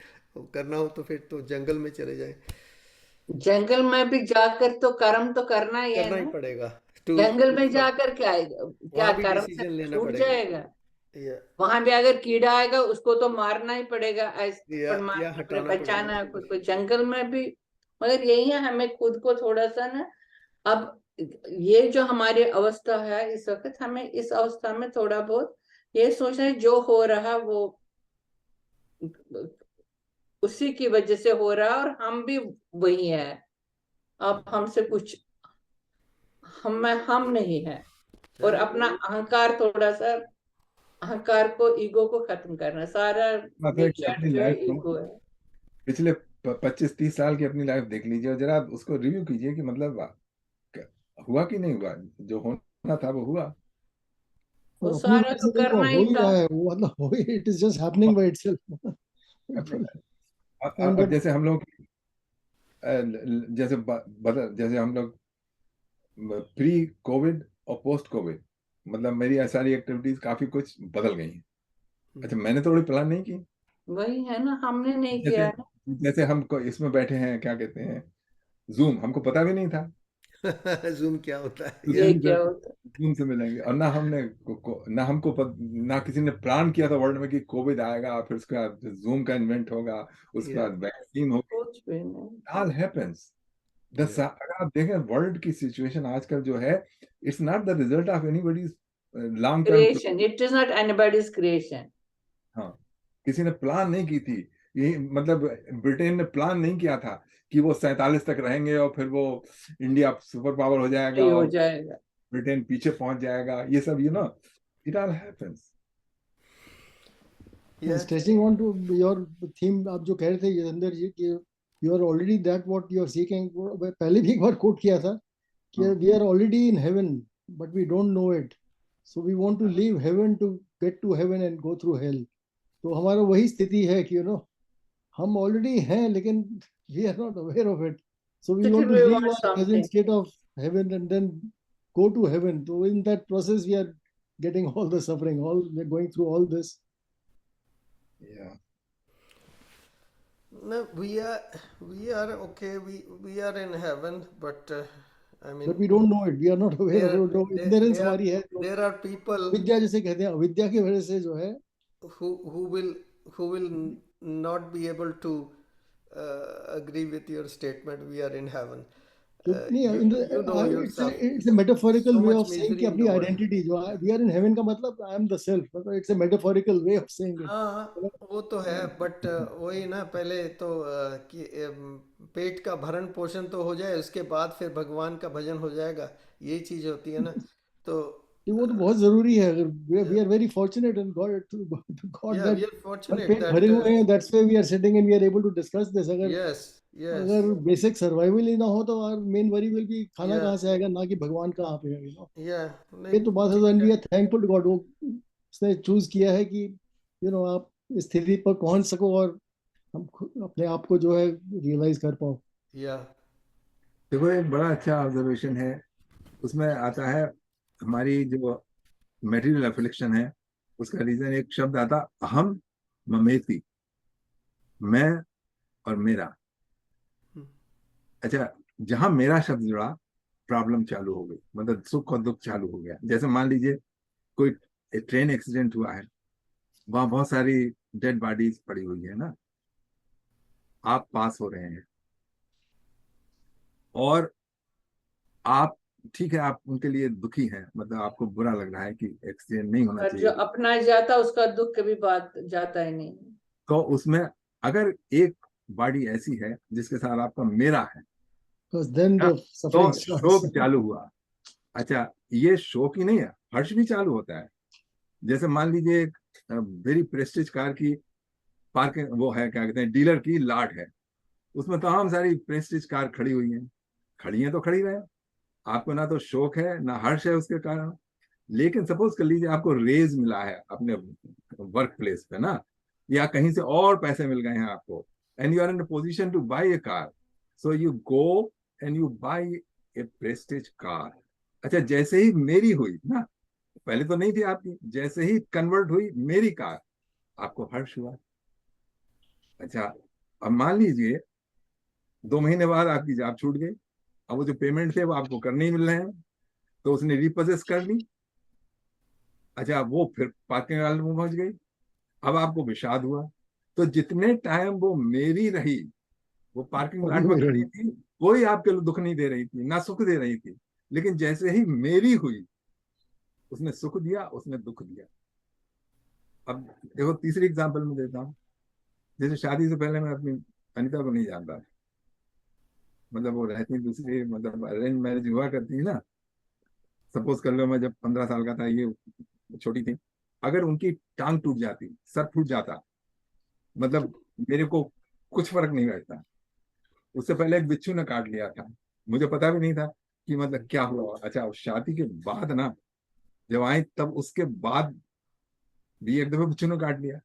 करना हो तो फिर तो जंगल में चले जाए, जंगल में भी जाकर तो कर्म तो करना ही है करना ही ना। पड़ेगा टू जंगल में जाकर क्या आएगा, क्या वहां भी कर्म से डिसीजन लेना छूट पड़ेगा, जाएगा। या वहां भी अगर कीड़ा आएगा उसको तो मारना ही पड़ेगा, ऐसे थप्पड़ मार या के हटाना पड़ेगा। बचाना है खुद को। जंगल में भी मगर यही है, हमें खुद को थोड़ा सा ना, अब ये जो हमारी अवस्था है इस वक्त, हमें इस अवस्था में थोड़ा बहुत ये सोचना है जो हो रहा वो उसी की वजह से हो रहा है, और हम भी वही है। अब हमसे कुछ हम नहीं है। और अपना अहंकार थोड़ा सा, अहंकार को, ईगो को खत्म करना, सारा बात है कि नेचर अपनी जो है लाइफ को ईगो है। पिछले 25-30 साल की अपनी लाइफ देख लीजिए और जरा उसको रिव्यू कीजिए कि मतलब हुआ कि नहीं हुआ, जो होना था वो हुआ। और वो अपनी सारा लाइफ तो से देखो करना हो ही ही था। रहा है वो, मतलब हो ही, it is just happening by itself. अपनी एंड अब जैसे हम लोग जैसे हम लोग प्री कोविड और पोस्ट कोविड, मतलब मेरी सारी एक्टिविटीज काफी कुछ बदल गई हैं। अच्छा, मैंने तो बड़ी प्लान नहीं की। वही है ना, हमने नहीं किया जैसे है ना। जैसे हम इसमें बैठे हैं, क्या कहते हैं, जूम, हमको पता भी नहीं था जूम क्या होता है, या ये जूम से क्या होता जूम से मिलेंगे, और ना हमने ना हमको ना किसी ने प्लान किया था वर्ल्ड में कि कोविड आएगा, फिर उसके बाद जूम का इन्वेंट होगा, उसके या बाद वैक्सीन होगी, कुछ भी नहीं। All happens. अगर आप देखें वर्ल्ड की सिचुएशन आजकल जो है, it's not the result of anybody's long term. Creation, it is not anybody's creation. हाँ, किसी ने प्लान नहीं की थी, ये मतलब ब्रिटेन ने प्लान नहीं किया था कि वो 47 तक रहेंगे और फिर वो इंडिया सुपर पावर हो जाएगा फ्री हो और जाएगा। ब्रिटेन पीछे पहुंच जाएगा, ये सब it all happens. Yeah. Stretching on to your theme, आप जो कह रहे थे यजेंद्र जी कि you are already that what you are seeking, पहले भी एक बार कोट किया था कि we are already in heaven but we don't know it, so we want to leave heaven to get to heaven and go through hell. तो हमारा वही स्थिति है कि हम already हैं लेकिन we are not aware of it, so we want to We leave want our present something. state of heaven and then go to heaven. So in that process we are getting all the suffering, we're going through all this. Yeah. No, we are okay. We are in heaven, but I mean, But we don't know it, we are not aware of it. Ignorance हमारी है, there are people विद्या जिसे कहते हैं, अविद्या की वजह से जो है who will not be able to agree with your statement. We are in heaven. You know yourself. it's a metaphorical So way much of saying misery कि in अपनी the world. identity जो है, we are in heaven का मतलब I am the self, मतलब it's a metaphorical way of saying it. हाँ, वो तो है, बट वही ना, पहले तो कि पेट का भरण पोषण तो हो जाए, उसके बाद फिर भगवान का भजन हो जाएगा, यही चीज होती है ना। तो वो तो बहुत जरूरी है, अगर we are very fortunate and God yeah, that we are हमारे fortunate पेट that भरे हुए हैं, that's why we are sitting and we are able to discuss this. yes, अगर बेसिक सर्वाइवल ही ना हो तो our main worry will be खाना Yeah. कहाँ से आएगा, ना कि भगवान कहाँ पे है, yeah, ये तो बात है। ठीक and we है। are thankful to God, वो उसने चूज किया है कि आप इस स्थिति पर पहुंच सको और हम अपने आप को जो है रियलाइज कर पाओ। Yeah, देखो, एक बड़ा अच्छा ऑब्जर्वेशन है, उसमें आता है हमारी जो मेटीरियल अफिलिक्शन है, उसका रीजन एक शब्द आता, अहम ममेति, मैं और मेरा। अच्छा, जहां मेरा शब्द जुड़ा, प्रॉब्लम चालू हो गई, मतलब सुख और दुख चालू हो गया। जैसे मान लीजिए कोई ट्रेन एक्सीडेंट हुआ है, वहां बहुत सारी डेड बॉडीज पड़ी हुई है ना, आप पास हो रहे हैं और आप, ठीक है, आप उनके लिए दुखी हैं, मतलब आपको बुरा लग रहा है कि एक्सीडेंट नहीं होना और जो चाहिए। अपना जाता उसका दुख कभी बात जाता ही नहीं। तो उसमें अगर एक बॉडी ऐसी है जिसके साथ आपका मेरा है, because then the तो suffering starts. शोक चालू हुआ। अच्छा, ये शोक ही नहीं है, हर्ष भी चालू होता है। जैसे मान लीजिए एक वेरी प्रेस्टीज कार की पार्किंग, वो है क्या कहते हैं, डीलर की लाट है, उसमें तमाम सारी प्रेस्टीज कार खड़ी हुई हैं, खड़ी हैं तो खड़ी रहे, आपको ना तो शोक है ना हर्ष है उसके कारण। लेकिन सपोज कर लीजिए आपको रेज मिला है अपने वर्क प्लेस पे ना, या कहीं से और पैसे मिल गए हैं आपको, and you are in position to buy a car, so you go and you buy a prestige car. अच्छा, जैसे ही मेरी हुई ना, पहले तो नहीं थी आपकी, जैसे ही कन्वर्ट हुई मेरी कार, आपको हर्ष हुआ। अच्छा, अब मान लीजिए 2 महीने बाद आपकी जॉब छूट गई, अब वो जो पेमेंट थे वो आपको करने ही मिल रहे हैं, तो उसने रिपोजेस कर ली। अच्छा, वो फिर पार्किंग लॉट में पहुंच गई, अब आपको विषाद हुआ। तो जितने टाइम वो मेरी रही, वो पार्किंग लॉट में खड़ी थी, कोई आपके लिए दुख नहीं दे रही थी ना सुख दे रही थी, लेकिन जैसे ही मेरी हुई, उसने सुख दिया, उसने दुख दिया। अब देखो, तीसरी एग्जांपल में देता हूँ। जैसे शादी से पहले मैं अपनी अनिता को नहीं जानता, मतलब वो रहती दूसरी, मतलब अरेंज मैरिज हुआ करती ना। सपोज कर लो मैं जब 15 साल का था, ये छोटी थी, अगर उनकी टांग टूट जाती, सर फूट जाता, मतलब मेरे को कुछ फर्क नहीं पड़ता। उससे पहले एक बिच्छू ने काट लिया था, मुझे पता भी नहीं था कि मतलब क्या हुआ। अच्छा, शादी के बाद ना जब आई, तब उसके बाद भी एक दफे बिच्छू ने काट लिया,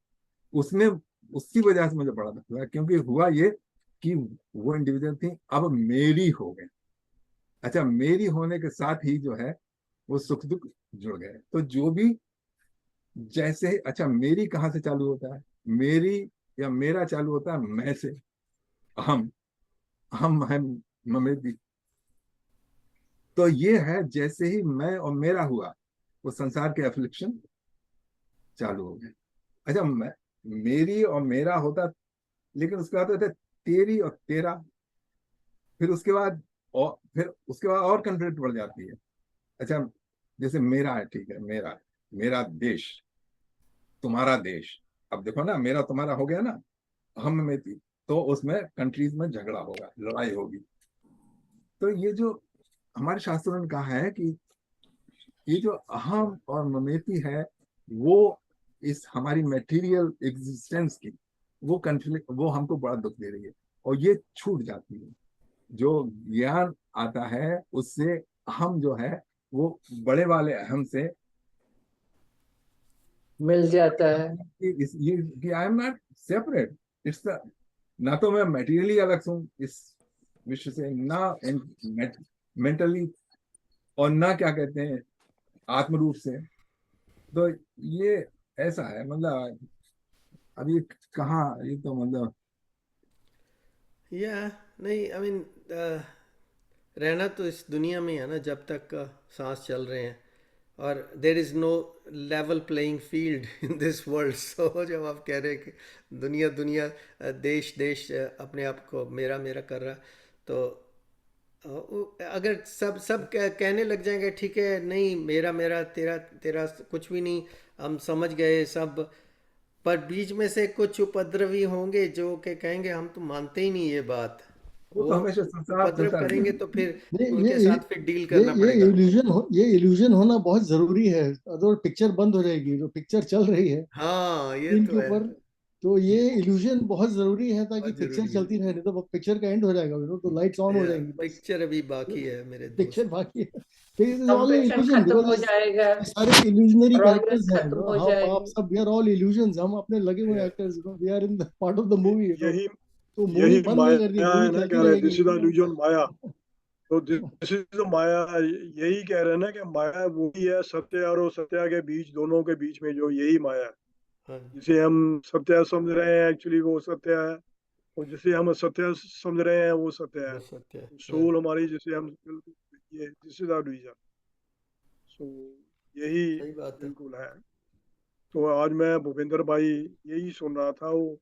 उसने, उसकी वजह से मुझे बड़ा दुख हुआ, क्योंकि हुआ ये कि वो इंडिविजुअल थी, अब मेरी हो गए। अच्छा, मेरी होने के साथ ही जो है वो सुख दुख जुड़ गए। तो जो भी, जैसे ही, अच्छा, मेरी कहाँ से चालू होता है, मेरी या मेरा चालू होता है मैं से, हम है ममेदी। तो ये है, जैसे ही मैं और मेरा हुआ, वो संसार के एफ्लिक्शन चालू हो गए। अच्छा, मेरी और मेरा होता, लेकिन उसके बाद होता है तेरी और तेरा, फिर उसके बाद, और फिर उसके बाद और कंफ्लिक्ट बढ़ जाती है। अच्छा, जैसे मेरा है, ठीक है, मेरा देश, तुम्हारा देश, अब देखो ना, मेरा तुम्हारा हो गया ना, हम में थी, तो उसमें कंट्रीज में झगड़ा होगा, लड़ाई होगी। तो ये जो हमारे शास्त्रों ने कहा है कि ये जो अहम और ममेती है, वो इस हमारी मटेरियल एग्जिस्टेंस की वो कंफ्लिक्ट, वो हमको बड़ा दुख दे रही है, और ये छूट जाती है। जो ज्ञान आता है उससे अहम जो है वो बड़े वाले अहम से मिल जाता है। ये I am not separate, it's the, ना तो मैं मटेरियली अलग हूँ इस विश्व से, ना मेंटली, और ना क्या कहते हैं आत्म रूप से। तो ये ऐसा है, मतलब अभी कहाँ, ये तो मतलब या नहीं, आई मीन रहना तो इस दुनिया में है ना, जब तक सांस चल रहे हैं, और there is no level playing field in this world. So जब आप कह रहे हैं कि दुनिया दुनिया, देश देश अपने आप को मेरा मेरा कर रहा, तो अगर सब सब कहने लग जाएंगे ठीक है, नहीं मेरा मेरा तेरा तेरा कुछ भी नहीं, हम समझ गए सब, पर बीच में से कुछ उपद्रवी होंगे जो कि कहेंगे हम तो मानते ही नहीं ये बात, वो तो वो हमेशा संसार उपद्रव चलता करेंगे, तो रहेगा। फिर ये उनके ये साथ फिर डील करना पड़ेगा। ये इल्यूजन होना बहुत जरूरी है, अदर पिक्चर बंद हो जाएगी। जो पिक्चर चल रही है हाँ ये स्क्रीन तो के है, ऊपर, तो ये इल्यूजन बहुत जरूरी है, ताकि बहुत पिक्चर जरूरी है। चलती रहे। नहीं तो पिक्चर का एंड हो जाएगा, तो लाइट्स ऑन हो जाएंगी बस। पिक्चर अभी बाकी है मेरे पिक्चर दोस्त। बाकी है। This is all competition illusion, खत्म हो बिकॉज जाएगा, सारे इल्यूजनरी प्रोग्रेस कैरेक्टर्स हैं। खत्म हो हम आप जाएगी। सब, वी आर ऑल इल्यूजन्स, हम अपने लगे हुए Yeah. Actors, we are in the part of the movie. यही तो मूवी यही बंद नहीं करनी, माया मूवी है ना, चलती कह रहे रहेगी। दिस इज द इल्यूजन माया। तो दिस इज द माया, यही कह रहे हैं ना कि माया वही है, सत्य और असत्य के बीच, दोनों के बीच में जो यही माया है, हाँ, जिसे हम सत्य समझ रहे हैं एक्चुअली वो सत्य है, और जिसे हम असत्य समझ रहे हैं वो सत्य है। वो सत्य है। सोल हमारी जिसे हम, ये दिस इज द इल्यूजन। सो यही सही बात है। बिल्कुल है। तो आज मैं भूपेंद्र भाई यही सुन रहा था, वो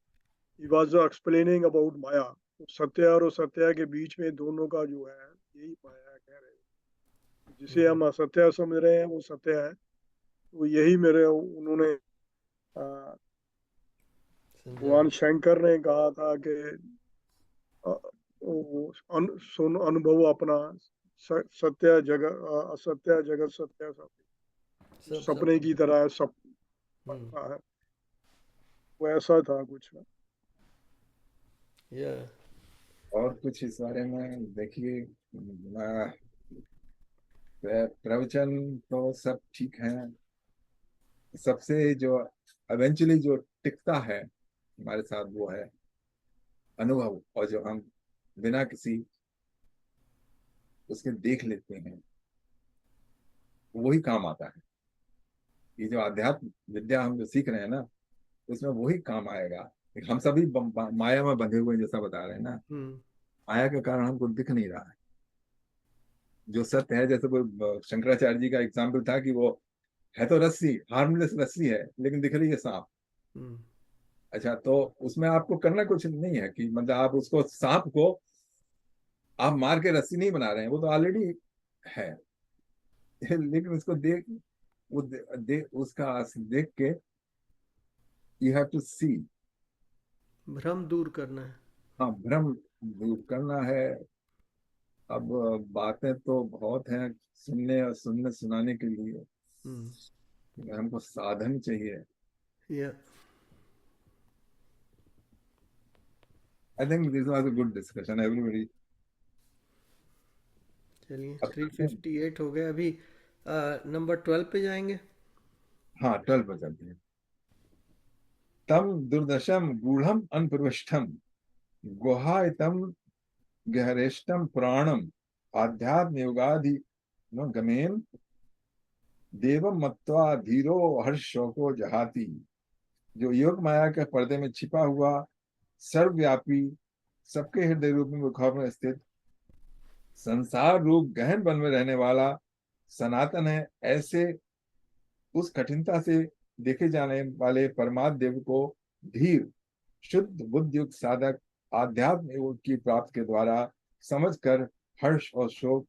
he was explaining about माया, सत्य और असत्य के बीच में दोनों का जो है यही माया है, कह रहे हैं जिसे हम असत्य समझ रहे हैं वो सत्य है। तो यही मेरे उन्होंने समझा। भगवान शंकर ने कहा था कि अ, सुन अनुभव अपना, सत्य जगत असत्य जगत सत्य, सब सब सपने सब। की तरह है, सब हम्म। है। वो ऐसा था कुछ। या और कुछ इस बारे में देखिए, प्रवचन तो सब ठीक है, सबसे जो इवेंचुअली जो टिकता है हमारे साथ वो है अनुभव, और जो हम बिना किसी उसके देख लेते हैं वही काम आता है। ये जो आध्यात्म विद्या हम जो सीख रहे हैं ना, उसमें वही काम आएगा। हम सभी माया में बंधे हुए हैं, जैसा बता रहे हैं ना, हम्म। माया के कारण हमको दिख नहीं रहा है जो सत्य है। जैसे कोई शंकराचार्य जी का एग्जाम्पल था कि वो है तो रस्सी, हार्मलेस रस्सी है, लेकिन दिख रही है सांप। हम्म। अच्छा, तो उसमें आपको करना कुछ नहीं है कि मतलब आप उसको, सांप को आप मार के रस्सी नहीं बना रहे हैं, वो तो ऑलरेडी है। लेकिन उसको देख, वो उसका देख के यू हैव टू सी। भ्रम दूर करना है। हाँ, भ्रम दूर करना है। अब बातें तो बहुत हैं सुनने और सुनाने के लिए, हम्म। हमको साधन चाहिए। या I think this was a good discussion everybody. चलिए, अब 358 हो गए अभी। नंबर 12 पे जाएंगे। हाँ, 12 पर चलते हैं। तम दुर्दशम गूढ़म अनप्रविष्टम गुहायतम गहरेष्टम पुराणम आध्यात्म योगाधि गमेन देवम मत्वा धीरो हर्ष शोको जहाती। जो योग माया के पर्दे में छिपा हुआ, सर्वव्यापी, सबके हृदय रूप में मुखार में स्थित, संसार रूप गहन वन में रहने वाला सनातन है, ऐसे उस कठिनता से देखे जाने वाले परमात्म देव को धीर शुद्ध बुद्धि युक्त साधक आध्यात्म योग की प्राप्ति के द्वारा समझकर हर्ष और शोक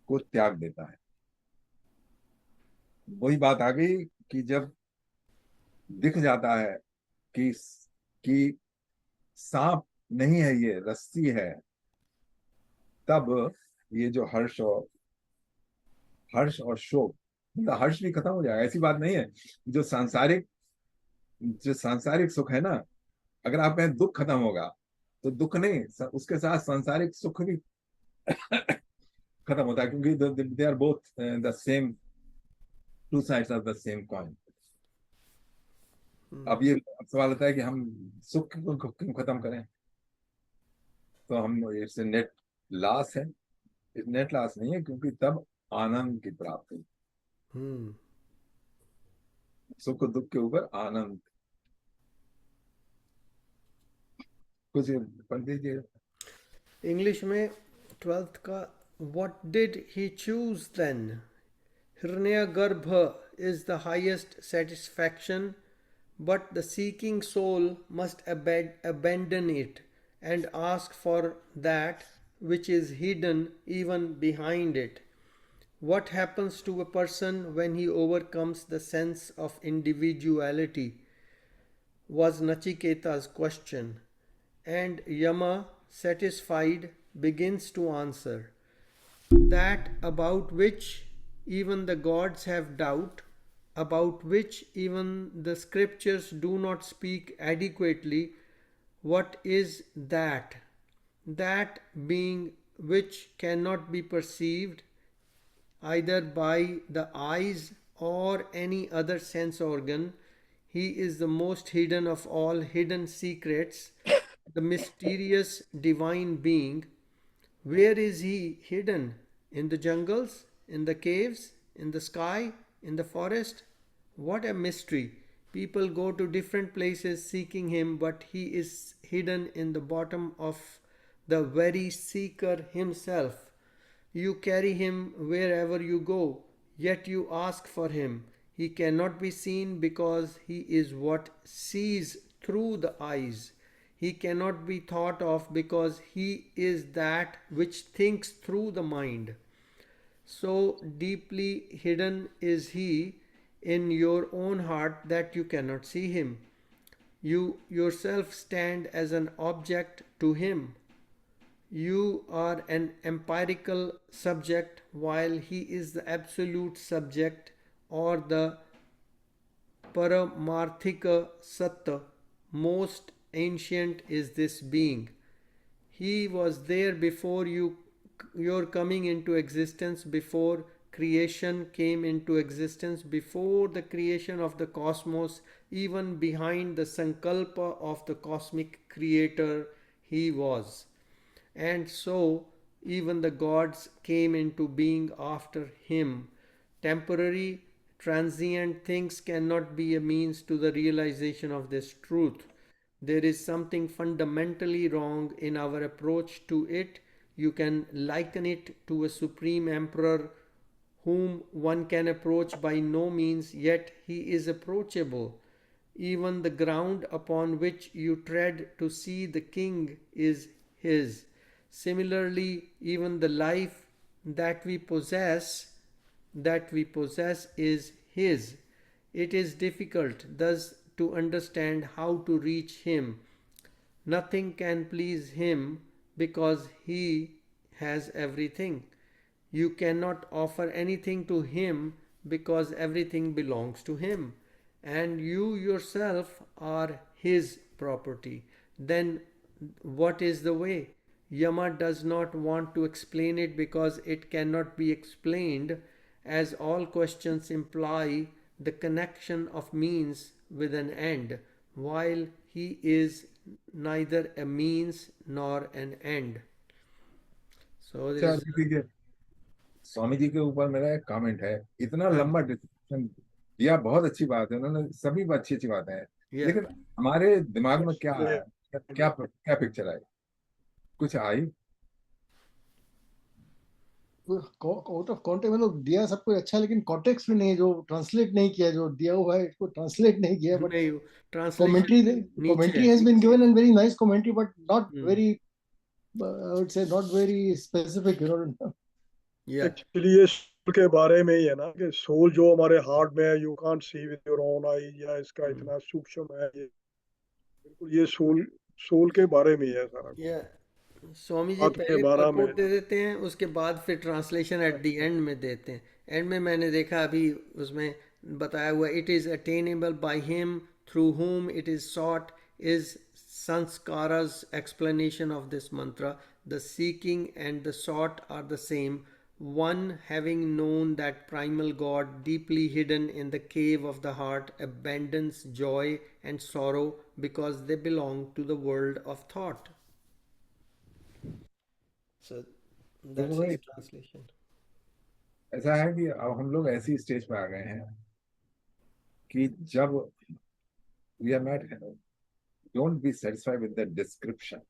को त्याग देता है। वही बात आ गई कि जब दिख जाता है कि सांप नहीं है, ये रस्सी है, तब ये जो हर्ष और शोक, मतलब हर्ष भी खत्म हो जाएगा। ऐसी बात नहीं है। जो सांसारिक सुख है ना, अगर आप कहें दुख खत्म होगा, तो दुख नहीं, उसके साथ सांसारिक सुख भी खत्म होता है, क्योंकि they are both the same, two sides of the same coin. अब ये सवाल आता है कि हम सुख को क्यों खत्म करें, तो हम इससे नेट लॉस है। नेट लॉस नहीं है, क्योंकि तब आनंद की प्राप्ति, हम्म सुख दुख के ऊपर आनंद। कुछ पढ़ दीजिए इंग्लिश में 12th का what did he choose then? Hiranyagarbha is the highest satisfaction, but the seeking soul must abandon it and ask for that which is hidden even behind it. What happens to a person when he overcomes the sense of individuality? Was Nachiketa's question, and Yama, satisfied, begins to answer. That about which even the gods have doubt, about which even the scriptures do not speak adequately. What is that? That being which cannot be perceived either by the eyes or any other sense organ. He is the most hidden of all hidden secrets, the mysterious divine being. Where is he hidden? In the jungles? In the caves? In the sky? In the forest? What a mystery! People go to different places seeking him, but he is hidden in the bottom of the very seeker himself. You carry him wherever you go, yet you ask for him. He cannot be seen because he is what sees through the eyes. He cannot be thought of because he is that which thinks through the mind. So deeply hidden is he in your own heart that you cannot see him. You yourself stand as an object to him. You are an empirical subject while he is the absolute subject, or the Paramarthika Satta. Most ancient is this being. He was there before your coming into existence, before creation came into existence, before the creation of the cosmos, even behind the sankalpa of the cosmic creator he was. And so even the gods came into being after him. Temporary, transient things cannot be a means to the realization of this truth. There is something fundamentally wrong in our approach to it. You can liken it to a supreme emperor whom one can approach by no means, yet he is approachable. Even the ground upon which you tread to see the king is his. Similarly, even the life that we possess is his. It is difficult thus to understand how to reach him. Nothing can please him because he has everything. You cannot offer anything to him because everything belongs to him, and you yourself are his property. Then what is the way? Yama does not want to explain it because it cannot be explained, as all questions imply the connection of means with an end, while he is neither a means nor an end. So अच्छा, this ठीक है। स्वामी जी के ऊपर मेरा एक कमेंट है। इतना हाँ लंबा डिस्कशन दिया, बहुत अच्छी बात है, उन्होंने सभी अच्छी अच्छी बातें हैं, yeah. लेकिन हमारे दिमाग में क्या आया, क्या क्या पिक्चर आई, कुछ आई? आउट ऑफ कॉन्टेक्स्ट मतलब दिया सब कुछ अच्छा, लेकिन कॉन्टेक्स्ट भी नहीं है, जो ट्रांसलेट नहीं किया, जो दिया हुआ है इसको ट्रांसलेट नहीं किया, बट नहीं, translation नीचे commentary है। has been given and very nice commentary, but not Hmm. very I would say not very specific, you know. Yeah. Actually ये सोल के बारे में ही है ना, कि सोल जो हमारे हार्ट में है, you can't see with your own I, या इसका इतना सूक्ष्म है ये। बिल्कुल ये सोल सोल के बारे में ही है सारा कुछ, या स्वामी जी आत्मा के पहले बारे में। परपोर्ट दे देते हैं, उसके बाद फिर ट्रांसलेशन एट द एंड में देते हैं। एंड में मैंने देखा अभी उसमें बताया हुआ, it is attainable by him through whom it is sought is Sanskara's explanation of this mantra. The seeking and the sought are the same. One, having known that primal God deeply hidden in the cave of the heart, abandons joy and sorrow because they belong to the world of thought. So तो that's भाई his translation. ऐसा है कि अब हम लोग ऐसी स्टेज पे आ गए हैं कि जब we are not, don't be satisfied with the description.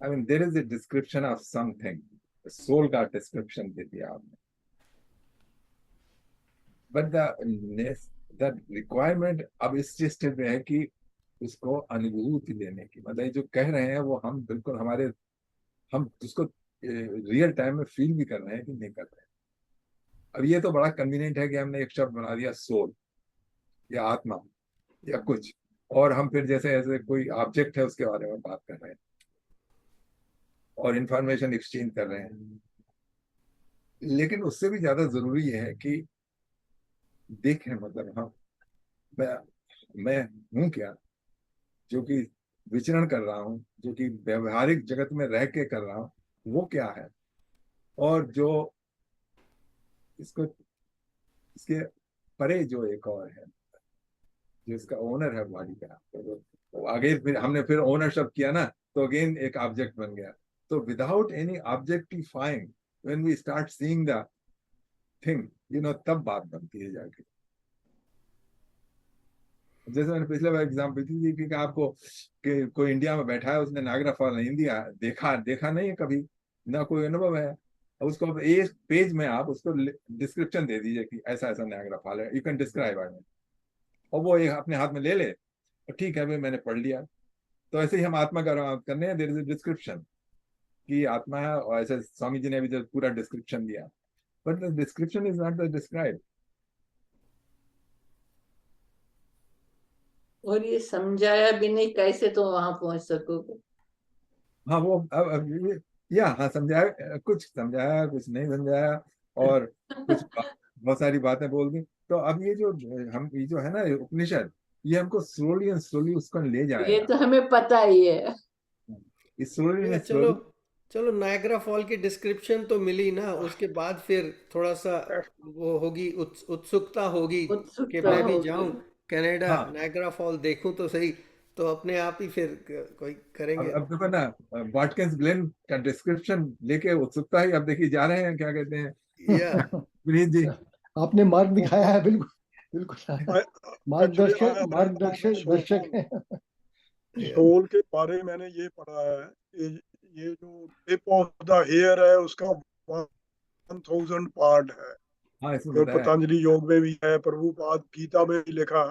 I mean there is a description of something, soul का डिस्क्रिप्शन दे दिया आपने, बट द रिक्वायरमेंट अब इस स्टेज पे है कि उसको अनुभूति देने की, मतलब जो कह रहे हैं वो हम बिल्कुल हमारे, हम उसको रियल टाइम में फील भी कर रहे हैं कि नहीं कर रहे हैं। अब ये तो बड़ा कन्वीनियंट है कि हमने एक शब्द बना दिया सोल या आत्मा या कुछ, और हम फिर जैसे ऐसे कोई ऑब्जेक्ट है उसके बारे में बात कर रहे हैं और इंफॉर्मेशन एक्सचेंज कर रहे हैं। लेकिन उससे भी ज्यादा जरूरी है कि देखें, मतलब हम, मैं हूं क्या, जो कि विचरण कर रहा हूँ, जो कि व्यवहारिक जगत में रह के कर रहा हूँ, वो क्या है, और जो इसको, इसके परे जो एक और है, जो इसका ओनर है बॉडी का, तो आगे फिर हमने फिर ओनरशिप किया ना, तो अगेन एक ऑब्जेक्ट बन गया। तो without any objectifying when we start seeing the thing, तब बात बनती है जाके। जैसे मैंने पिछले बार एग्जाम्पल दी थी कि आपको कि कोई इंडिया में बैठा है, उसने नायग्रा फॉल नहीं दिया, देखा नहीं है कभी, ना कोई अनुभव है, और उसको अब एक पेज में आप उसको डिस्क्रिप्शन दे दीजिए कि ऐसा ऐसा नायग्रा फॉल है, यू कैन डिस्क्राइब इट, और वो एक अपने हाथ में ले ले, तो ठीक है भाई मैंने पढ़ लिया। तो ऐसे ही हम आत्मा का करने हैं, देयर इज अ डिस्क्रिप्शन कि आत्मा है, और ऐसे स्वामी जी ने भी जो पूरा डिस्क्रिप्शन दिया, but the description is not the describe. और ये समझाया भी नहीं, कैसे तो वहां पहुंच सकोगे। हाँ वो हाँ समझाया, कुछ समझाया कुछ नहीं समझाया, और कुछ बहुत सारी बातें बोल दी। तो अब ये जो है ना उपनिषद, ये हमको स्लोली एंड स्लोली उसको ले ये जाएगा, तो हमें पता ही है। स्लोली या एंड चलो, स्लोली। चलो नायग्रा फॉल की डिस्क्रिप्शन तो मिली ना, उसके बाद फिर थोड़ा सा वो होगी, उत्सुकता होगी कि उत्सुकता मैं भी होगी। जाऊं कनाडा, हाँ नायग्रा फॉल देखूं तो सही। तो अपने आप ही फिर कोई करेंगे। अब देखो ना, वाटकिंस ग्लेन का डिस्क्रिप्शन लेके उत्सुकता ही, अब देखिए जा रहे हैं, क्या कहते हैं या विनीत जी। आपने मार्ग दिखाया है, बिल्कुल बिल्कुल एक्चुअली मार्गदर्शक आई रेड अबाउट मार्गदर्शक दर्शक सोल। है। या सोल के बारे में मैंने ये पढ़ा है कि ये जो टिप ऑफ द हेयर है उसका 1000 पार्ट है। हाँ इसमें और बताया। पतंजलि योग में भी है, प्रभुपाद गीता में भी लिखा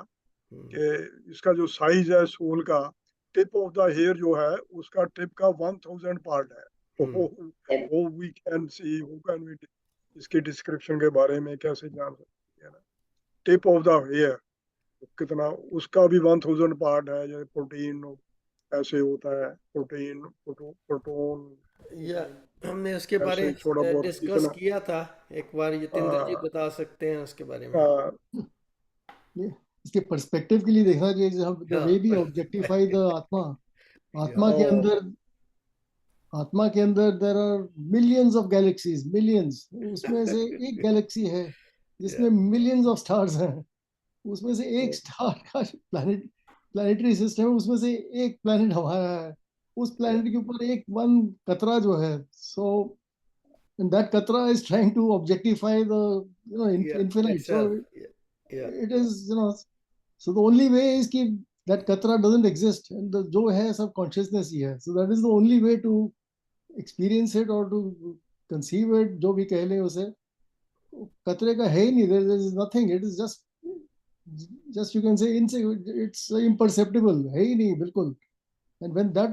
कि इसका जो साइज है सोल का, टिप ऑफ द हेयर जो है उसका टिप का 1000 पार्ट है। वो वी कैन सी, वो कैन वी, इसकी डिस्क्रिप्शन के बारे में कैसे जान सकते हैं ना, टिप ऑफ द हेयर कितना, उसका भी 1000 पार्ट है। जैसे प्रोटीन ऐसे होता है, प्रोटीन, प्रोटोन, या हमने उसके बारे ऐसे थोड़ा बहुत डिस्कस इतना। किया था एक बार, यतेंद्र जी हाँ, बता सकते हैं उसके बारे में। हाँ, ये इसके पर्सपेक्टिव के लिए देखना चाहिए, द हाँ वे वी ऑब्जेक्टिफाई द आत्मा। या आत्मा के अंदर, आत्मा के अंदर there are millions of galaxies, millions. उसमें से एक गैलेक्सी है या जिसमें मिलियंस ऑफ स्टार्स हैं। उसमें से एक स्टार का प्लैनेट, प्लैनेटरी सिस्टम है, उसमें से एक प्लैनेट हमारा है। उस या प्लैनेट के ऊपर एक वन कतरा जो है, सो दैट कतरा is trying to objectify the या infinite. So itself या it is, so the only way is कि that katra doesn't exist, and the जो है सब consciousness ही है। So that is the only way to experience it or to conceive it, जो भी कह ले उसे। कतरे का है ही नहीं, there is nothing, it is just you can say it's imperceptible, है ही नहीं बिल्कुल। And when that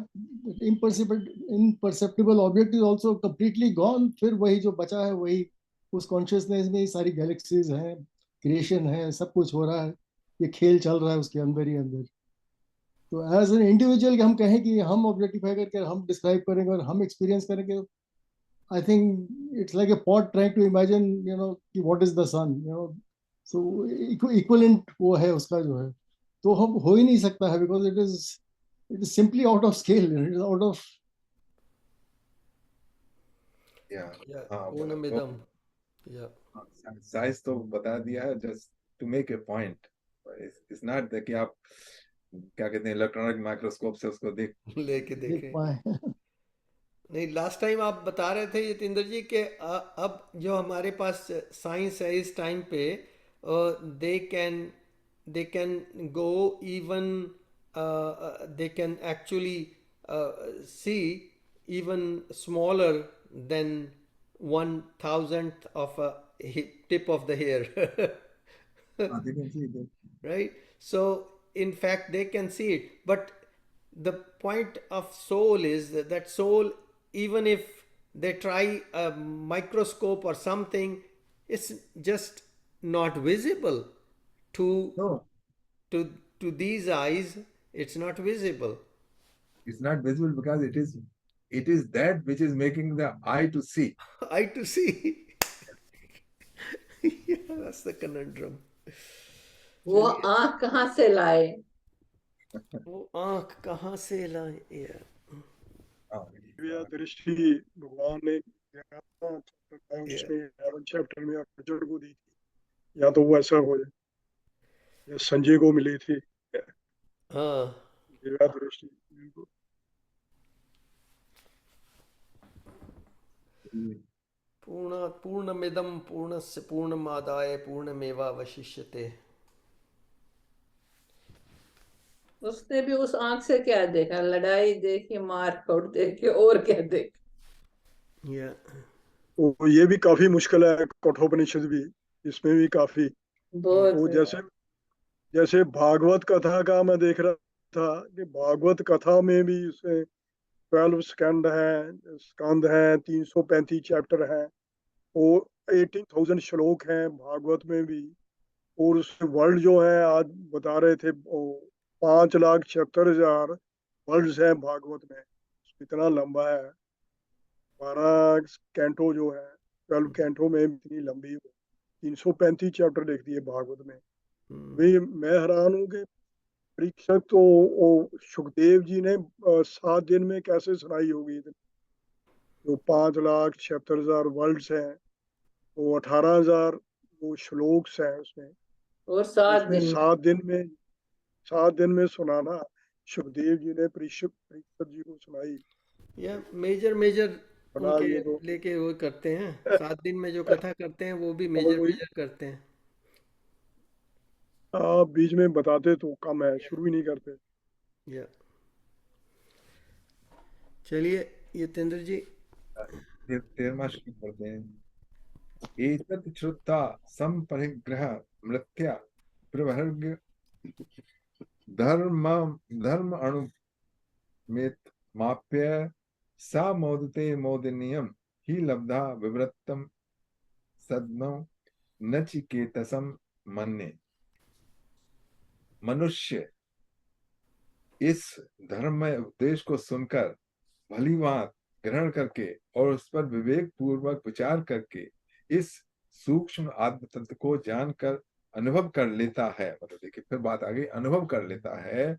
imperceptible object is also completely gone, फिर वही जो बचा है वही, उस consciousness में ही सारी galaxies हैं, creation है, सब कुछ हो रहा है, ये खेल चल रहा है उसके अंदर ही अंदर। तो एज एन इंडिविजुअल हम कहें कि हम ऑब्जेक्टिफाई करके हम डिस्क्राइब करेंगे और हम एक्सपीरियंस करेंगे, I think it's like a pot trying to imagine कि what is the sun, so equivalent वो है उसका जो है, तो हम हो ही नहीं सकता है, because it is simply out of scale, it is out of या या हाँ पूर्णमिदम, या साइज तो बता दिया है, just to make a point. It's not that कि आप क्या कहते हैं इलेक्ट्रॉनिक माइक्रोस्कोप से उसको देख लेके देख देखें। पाए। नहीं, लास्ट टाइम आप बता रहे थे यतीन्द्र जी कि अब जो हमारे पास साइंस है इस टाइम पे, they can go even, they can actually see even smaller than 1,000th of a tip of the hair. they can see that. Right? So in fact they can see it, but the point of soul is that soul, even if they try a microscope or something, it's just not visible to No, to to these eyes. It's not visible. it's not visible because it is that which is making the eye to see. Eye to see. Yeah, that's the conundrum. वो चलिए, आंख कहाँ से लाए? वो आंख कहाँ से लाए यार? हाँ, दिव्य दृष्टि भगवान ने Yeah. उसमें 11 चैप्टर में अर्जुन को दी थी, या तो वो ऐसा हो जाए या संजय को मिली थी हाँ, दिव्य दृष्टि। पूर्णमिदं पूर्णस्य पूर्णमादाय पूर्णमेवावशिष्यते। उसने भी उस आंख से क्या देखा? लड़ाई देखी, मार कूट देखी, और क्या देखा? या तो ये भी काफी मुश्किल है, कठोपनिषद भी इसमें भी काफी, बहुत वो जैसे जैसे भागवत कथा का मैं देख रहा था कि भागवत कथा में भी उसमें 12 स्कंद है, 335 चैप्टर है, और 18,000 श्लोक हैं भागवत में भी। और उस वर्ल्ड जो है, आज बता रहे थे, 5,76,000 वर्ड्स हैं भागवत में, इतना लंबा है। 12 कैंटो जो है, 12 कैंटो में इतनी लंबी 335 चैप्टर लिख दिए भागवत में। भी मैं हैरान हूँ कि परीक्षक तो वो सुखदेव जी ने 7 दिन में कैसे सुनाई होगी। जो 5,76,000 वर्ड्स हैं, वो 18,000 वो श्लोक्स हैं उसमें, और 7 उसमें दिन 7 दिन में सुनाना सुखदेव जी ने परीक्षक जी को सुनाई। या मेजर बड़ा उनके ये तो लेके वो करते हैं, 7 दिन में जो कथा करते हैं वो भी और वही मेजर करते हैं। बीच में बताते तो कम है, शुरू ही नहीं करते। या चलिए यतेंद्र जी। 13वां श्लोक पढ़ते हैं। एतत् श्रुत्वा संपरिग्रह मृत्या प्रवर्ग धर्म धर्म अणुमेत माप्य सा मोदते मोदनीयम ही लब्धा विवृत्तम सद्मो नचिकेतसम मन्ये। मनुष्य इस धर्ममय उपदेश को सुनकर भली बात ग्रहण करके और उस पर विवेक पूर्वक विचार करके इस सूक्ष्म आत्म तत्व को जानकर अनुभव कर लेता है, मतलब देखिए फिर बात आ गई, अनुभव कर लेता है,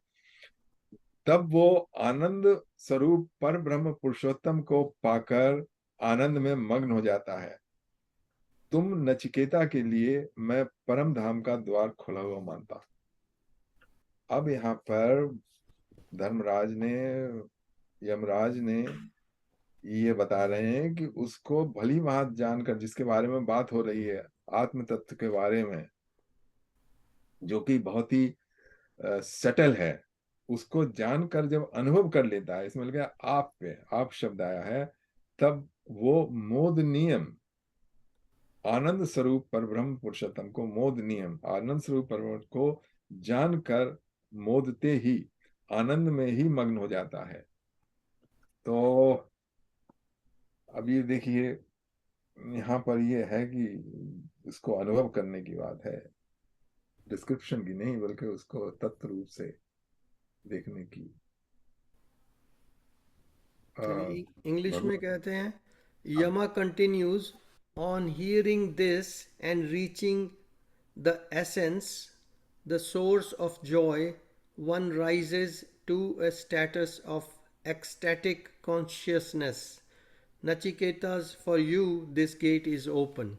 तब वो आनंद स्वरूप पर ब्रह्म पुरुषोत्तम को पाकर आनंद में मग्न हो जाता है। तुम नचिकेता के लिए मैं परम धाम का द्वार खुला हुआ मानता हूं। अब यहाँ पर धर्मराज ने, यमराज ने ये बता रहे हैं कि उसको भली भांति जानकर, जिसके बारे में बात हो रही है आत्म तत्व के बारे में, जो कि बहुत ही सटल है, उसको जानकर जब अनुभव कर लेता है, इसमें लगा आप पे आप शब्द आया है, तब वो मोद नियम आनंद स्वरूप पर ब्रह्म पुरुषोत्तम को, मोद नियम आनंद स्वरूप पर को जानकर मोदते ही आनंद में ही मग्न हो जाता है। तो अब ये देखिए यहाँ पर ये है कि इसको अनुभव करने की बात है, डिस्क्रिप्शन की नहीं, बल्कि उसको तत्व रूप से देखने की। चलिए इंग्लिश में भगवान कहते हैं, Yama continues, on hearing this and reaching the essence, the source of joy, one rises to a status of ecstatic consciousness. Nachiketas, for you this gate is open.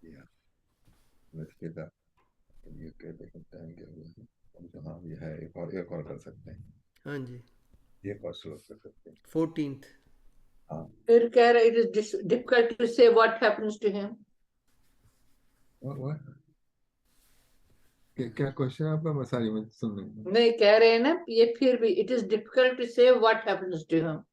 किया नचिकेता, ये कहते हैं टाइम क्या हुआ है। अब तो हाँ, ये है, एक और कर सकते हैं, हाँ जी, एक और श्लोक कर सकते हैं। 14th. हाँ, फिर कह रहे इट इज डिफिकल्ट टू से व्हाट हैपेंस टू हिम। और क्या क्वेश्चन है आपका? मैं सारी में सुन नहीं हूँ। नहीं, कह रहे हैं ना ये, फिर भी इट इज डिफिकल्ट टू से व्हाट हैपेंस टू हिम।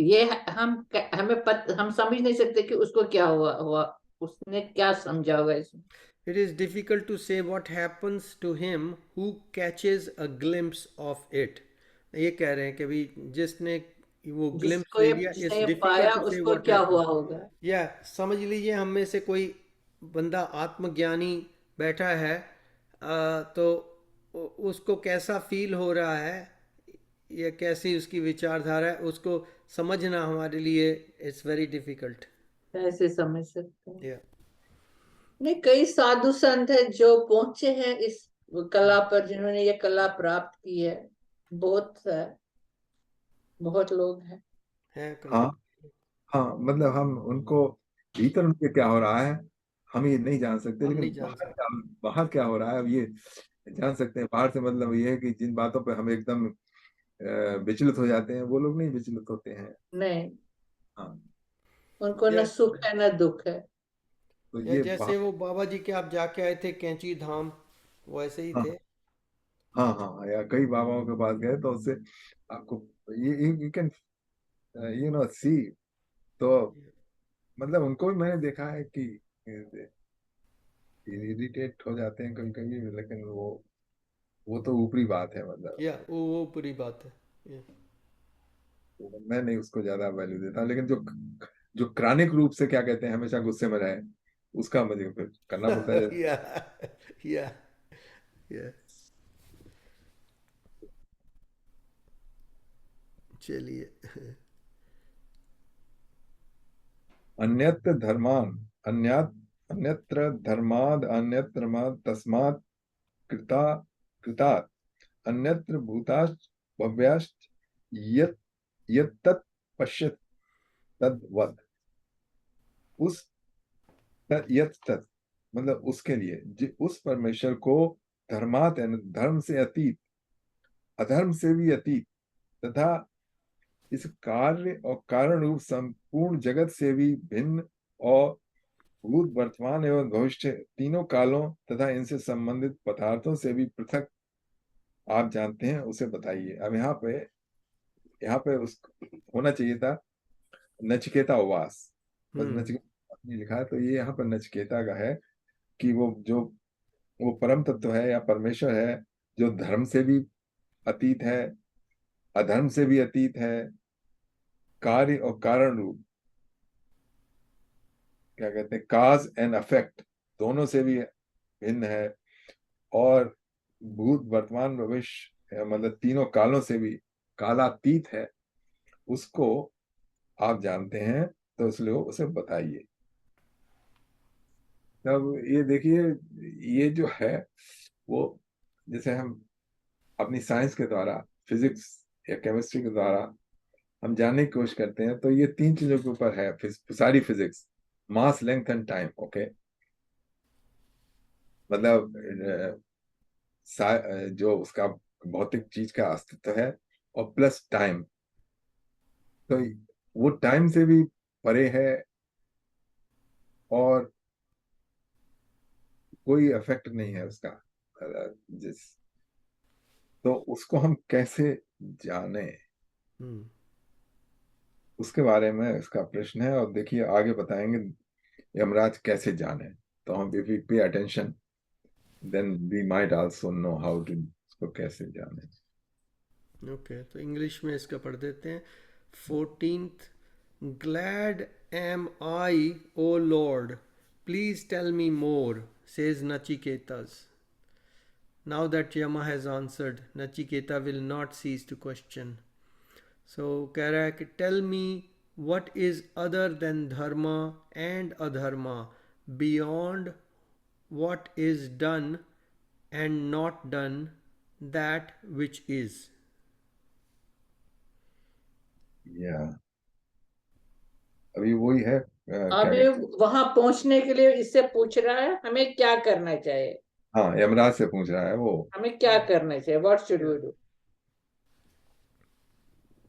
ये हम समझ नहीं सकते कि उसको क्या हुआ, उसने क्या समझा होगा इसमें। It is difficult to say what happens to him who catches a glimpse of it. ये कह रहे हैं कि भी जिसने वो glimpse ले लिया, it's जिसने difficult पाया to say उसको what क्या happens. हुआ होगा। या समझ लीजिए हम में से कोई बंदा आत्मज्ञानी बैठा है, तो उसको कैसा फील हो रहा है या कैसी उसकी विचारधारा है, उसको समझना हमारे लिए इट्स वेरी डिफिकल्ट। ऐसे समझ सकते हैं। या नहीं, कई साधु संत है जो पहुंचे हैं इस कला पर, जिन्होंने ये कला प्राप्त की है। बहुत है, बहुत लोग हैं। है कई। हाँ हाँ, मतलब हम उनको भीतर उनके क्या हो रहा है हम ये नहीं जान सकते, हम लेकिन नहीं जान सकते। बाहर क्या हो रहा है अब ये जान सकते हैं। बाहर से मतलब ये है कि जिन बातों पे हम एकदम विचलित हो जाते हैं, वो लोग नहीं विचलित होते हैं। नहीं, हाँ, उनको न या, सुख है न दुख है। तो या ये जैसे वो बाबा जी के आप जाके आए थे कैंची धाम, वो ऐसे ही हाँ थे। हाँ हाँ, या कई बाबाओं के पास गए तो उससे आपको ये यू कैन सी, तो मतलब उनको भी मैंने देखा है कि इरिटेट हो जाते हैं कभी कभी, लेकिन वो तो ऊपरी बात है, मतलब या वो पूरी बात है। या मैं नहीं उसको ज्यादा वैल्यू देता, लेकिन जो जो क्रॉनिक रूप से क्या कहते हैं हमेशा गुस्से में रहे, उसका मुझे फिर करना पड़ता है। या या या चलिए। अन्यत्र धर्मान अन्यत्र धर्माद अन्यत्र मद तस्मात् कृता कृतात् अन्यत्र भूताश्च भव्याश्च यत् यत्तत् पश्यत् तद्वत्। उस यत् तत् मतलब उसके लिए, उस परमेश्वर को धर्मात यानी धर्म से अतीत, अधर्म से भी अतीत तथा इस कार्य और कारण रूप संपूर्ण जगत से भी भिन्न और भूत वर्तमान एवं भविष्य तीनों कालों तथा इनसे संबंधित पदार्थों से भी पृथक आप जानते हैं, उसे बताइए। अब यहाँ पे उस होना चाहिए था नचिकेता उवास, बस नचिकेता नहीं लिखा है, तो ये यहाँ पर नचिकेता का है कि वो परम तत्व है या परमेश्वर है जो धर्म से भी अतीत है, अधर्म से भी अतीत है, कार्य और कारण रूप क्या कहते हैं काज एंड अफेक्ट दोनों से भी भिन्न है, और भूत वर्तमान भविष्य मतलब तीनों कालों से भी कालातीत है, उसको आप जानते हैं, तो इसलिए उसे बताइए। तब ये देखिए, ये जो है वो जैसे हम अपनी साइंस के द्वारा, फिजिक्स या केमिस्ट्री के द्वारा हम जानने की कोशिश करते हैं, तो ये तीन चीजों के ऊपर है सारी physics, mass length and time. Okay, मतलब जो उसका भौतिक चीज का अस्तित्व है और प्लस टाइम, तो वो टाइम से भी परे है और कोई इफेक्ट नहीं है उसका। जिस तो उसको हम कैसे जाने, उसके बारे में इसका प्रश्न है। और देखिए आगे बताएंगे यमराज कैसे जाने, तो हम if we pay attention then we might also know how to, उसको कैसे जाने। ओके, तो इंग्लिश में इसका पढ़ देते हैं। 14th, glad am I O lord, please tell me more, says Nachiketas. Now that Yama has answered, Nachiketa will not cease to question. So कह रहा है कि tell me what is other than dharma and adharma, beyond what is done and not done, that which is. या अभी वही है क्या अब ये वहां पहुंचने के लिए इससे पूछ रहा है हमें क्या करना चाहिए, हाँ यमराज से पूछ रहा है वो। हमें क्या करना चाहिए, व्हाट शुड वी डू।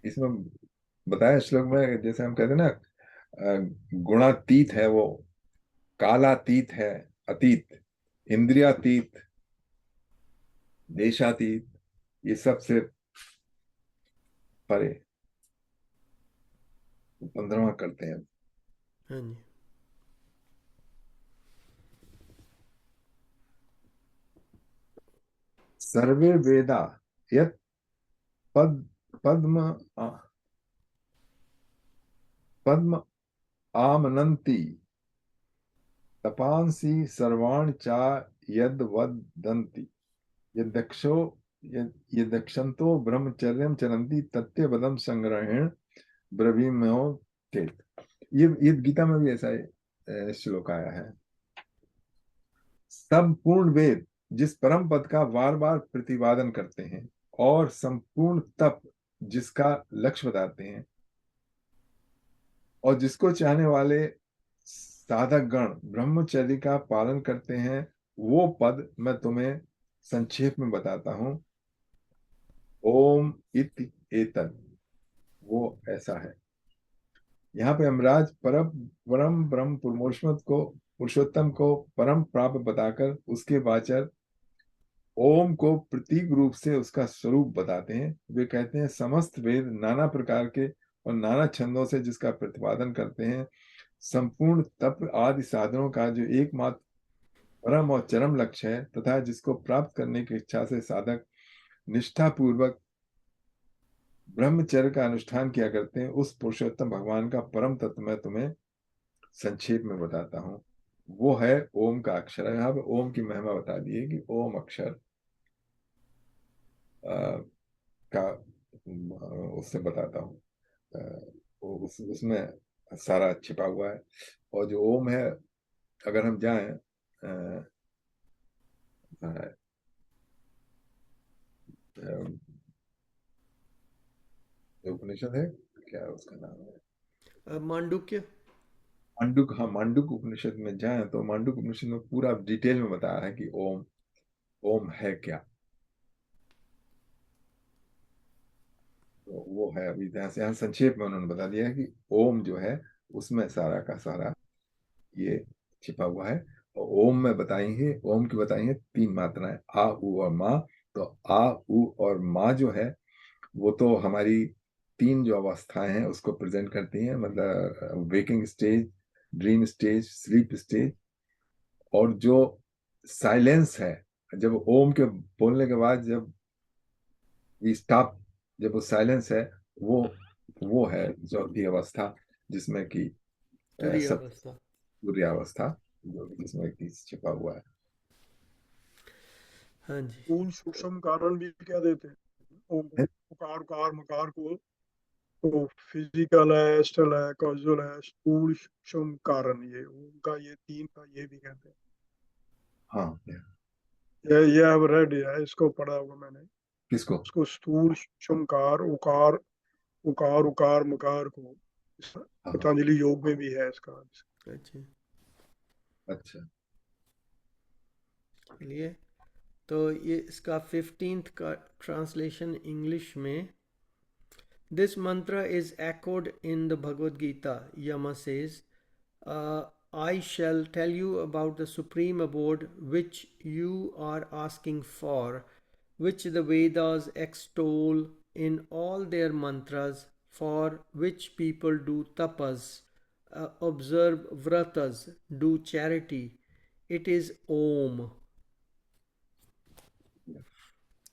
इसमें बताया श्लोक में, जैसे हम कहते हैं ना गुणातीत है वो, कालातीत है, अतीत, इंद्रियातीत, देशातीत, ये सबसे परे 15वां करते हैं। हाँ जी। सर्वे वेदा यत् पद्म पद्म आमनन्ति तपांसि सर्वाणि चा यद वदन्ति यदक्षन्तो ब्रह्मचर्यं चरन्ति तथ्यपदं संग्रहेण ब्रवीम्यो चेत्। ये गीता में भी ऐसा श्लोक आया है। संपूर्ण वेद जिस परम पद का बार बार प्रतिपादन करते हैं और संपूर्ण तप जिसका लक्ष्य बताते हैं और जिसको चाहने वाले साधक गण ब्रह्मचर्य का पालन करते हैं, वो पद मैं तुम्हें संक्षेप में बताता हूं। ओम इति एतत्, वो ऐसा है। यहाँ पे यमराज परम ब्रह्म पुरुषोत्तम को परम प्राप्त बताकर उसके वाचर ओम को प्रतीक रूप से उसका स्वरूप बताते हैं। वे कहते हैं समस्त वेद नाना प्रकार के और नाना छंदों से जिसका प्रतिपादन करते हैं, संपूर्ण तप आदि साधनों का जो एकमात्र परम और चरम लक्ष्य है तथा जिसको प्राप्त करने की इच्छा से साधक निष्ठा पूर्वक ब्रह्मचर्य का अनुष्ठान किया करते हैं, उस पुरुषोत्तम भगवान का परम तत्व मैं तुम्हें संक्षेप में बताता हूं। वो है ओम का अक्षर। यहाँ पे ओम की महिमा बता दी है कि ओम अक्षर का उससे बताता हूँ। उसमें सारा छिपा हुआ है। और जो ओम है, अगर हम जाएं उपनिषद है, क्या उसका नाम है, मांडुक्य। मांडुक, हाँ मांडुक उपनिषद में जाएं तो मांडुक उपनिषद में पूरा डिटेल में बताया है कि ओम है क्या। तो वो है। अभी यहाँ संक्षेप में उन्होंने बता दिया है कि ओम जो है उसमें सारा का सारा ये छिपा हुआ है। और ओम में बताएंगे, ओम की बताएंगे 3 मात्राएं, आ उ और माँ। तो आ उ और माँ जो है वो तो हमारी 3 जो अवस्थाएं हैं उसको प्रेजेंट करती हैं, मतलब waking stage, dream stage, sleep stage. और जो साइलेंस है, जब ओम के बोलने के बाद जब स्टॉप, जब वो साइलेंस है, वो है चौथी अवस्था, जिसमें कि तुरीय सब अवस्था। तुरीय अवस्था, जिसमें कि छिपा हुआ है। हाँ जी। स्थूल सूक्ष्म कारण भी क्या देते हैं ओम को, उकार उकार मकार को। तो फिजिकल है, एस्ट्रल है, कॉजुअल है, स्थूल सूक्ष्म कारण, ये उनका ये 3 का ये भी कहते हैं। हाँ, ये अब रेड है, इसको पढ़ा होगा मैंने। किसको? उसको स्थूल सूक्ष्म कार, उकार उकार उकार मकार को हाँ, पतंजलि योग में भी है इसका। अच्छा। अच्छा। चलिए, तो ये इसका 15th का ट्रांसलेशन इंग्लिश में। This mantra is echoed in the Bhagavad Gita. Yama says, I shall tell you about the supreme abode which you are asking for, which the Vedas extol in all their mantras, for which people do tapas, observe vratas, do charity. It is Om.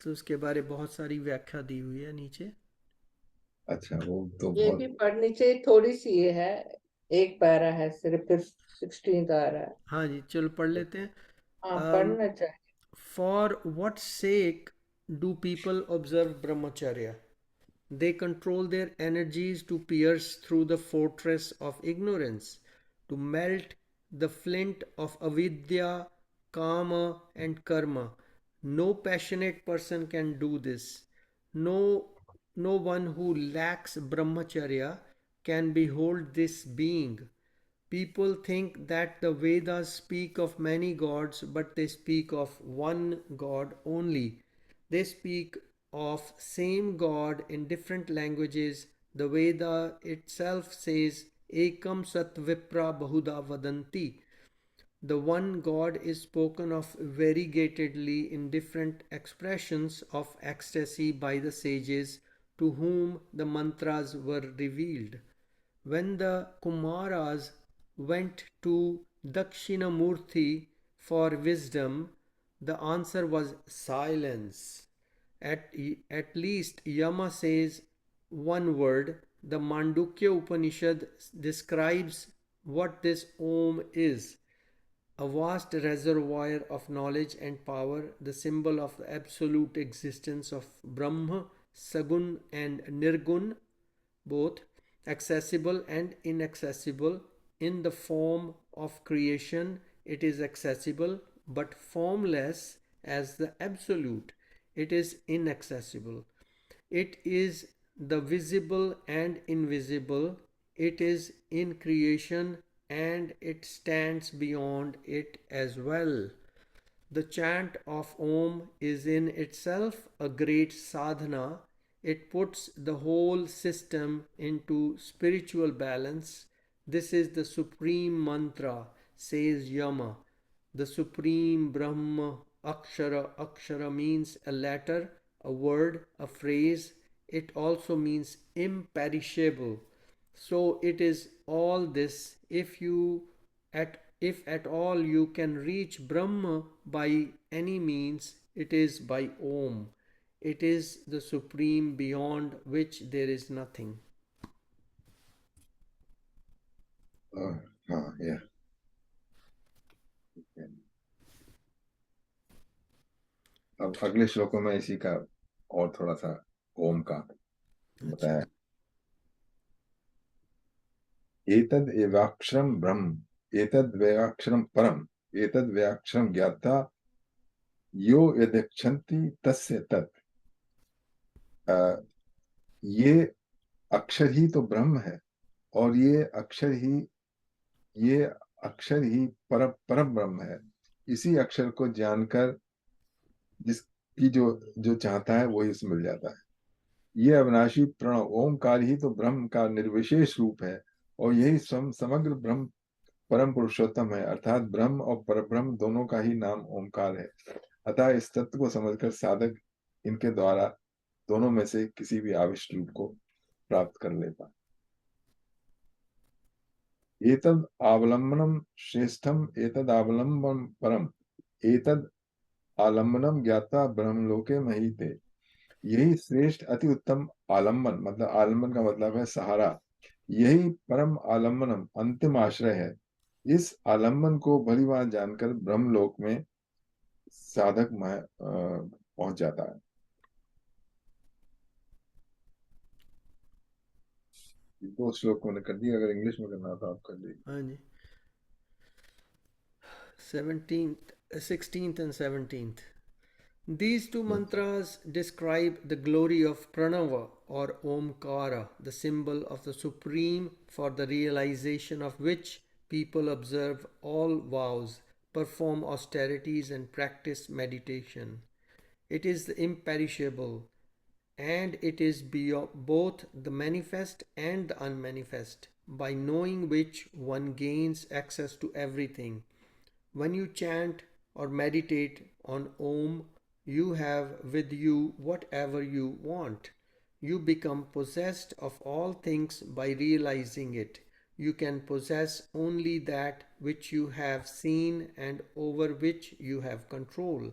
तो उसके बारे बहुत सारी व्याख्या दी हुई है नीचे। अच्छा, वो तो ये बहुत भी पढ़नी चाहिए, थोड़ी सी ये है, एक पैरा है सिर्फ, फिर 16 आ रहा है। हाँ जी, चलो पढ़ लेते हैं। हाँ पढ़ना चाहिए। For what sake do people observe brahmacharya? They control their energies to pierce through the fortress of ignorance, to melt the flint of avidya, kama, and karma. No passionate person can do this. No, no one who lacks brahmacharya can behold this being. People think that the Vedas speak of many gods, but they speak of one God only. They speak of same God in different languages. The Veda itself says, Ekam Sat Vipra Bahuda Vadanti. The one God is spoken of variegatedly in different expressions of ecstasy by the sages to whom the mantras were revealed. When the Kumaras went to Dakshinamurti for wisdom, the answer was silence. At least Yama says one word. The Mandukya Upanishad describes what this Om is: a vast reservoir of knowledge and power, the symbol of the absolute existence of Brahma, Sagun and Nirgun, both accessible and inaccessible. In the form of creation, it is accessible, but formless as the absolute. It is inaccessible. It is the visible and invisible. It is in creation and it stands beyond it as well. The chant of Om is in itself a great sadhana. It puts the whole system into spiritual balance. This is the supreme mantra, says Yama. The supreme Brahma, Akshara. Akshara means a letter, a word, a phrase. It also means imperishable. So it is all this. If at all you can reach Brahma by any means, it is by Om. It is the supreme beyond which there is nothing. हाँ या अब अगले श्लोकों में इसी का और थोड़ा सा ओम का बताया। एतद् एवाक्षरम ब्रह्म, एतद् वेक्षरम परम, एतद् वेक्षरम ज्ञाता यो यदक्षन्ति तस्य तत्। ये अक्षर ही तो ब्रह्म है और ये अक्षर ही परम ब्रह्म है। इसी अक्षर को जानकर जिसकी जो चाहता है वही उसे मिल जाता है। ये अविनाशी प्रणव ओमकार ही तो ब्रह्म का निर्विशेष रूप है और यही समग्र ब्रह्म परम पुरुषोत्तम है, अर्थात ब्रह्म और परब्रह्म दोनों का ही नाम ओमकार है। अतः इस तत्व को समझकर साधक इनके द्वारा दोनों में से किसी भी आविष्ट रूप को प्राप्त कर लेता। एतद् आलम्बनम श्रेष्ठम, एतद् आलम्बनम परम, एतद् आलम्बनम ज्ञाता ब्रह्मलोके महीते। यही श्रेष्ठ अति उत्तम आलम्बन, मतलब आलम्बन का मतलब है सहारा, यही परम आलम्बनम अंतिम आश्रय है। इस आलम्बन को भली बात जानकर ब्रह्मलोक में साधक पहुंच जाता है। दो श्लोक मैंने कर दिया, अगर इंग्लिश में करना था आप कर लीजिए। हाँ जी, 16th and 17th. These two mantras describe the glory of Pranava or Omkara, the symbol of the Supreme, for the realization of which people observe all vows, perform austerities, and practice meditation. It is the imperishable, and it is both the manifest and the unmanifest, by knowing which one gains access to everything. When you chant or meditate on Om, you have with you whatever you want. You become possessed of all things by realizing it. You can possess only that which you have seen and over which you have control.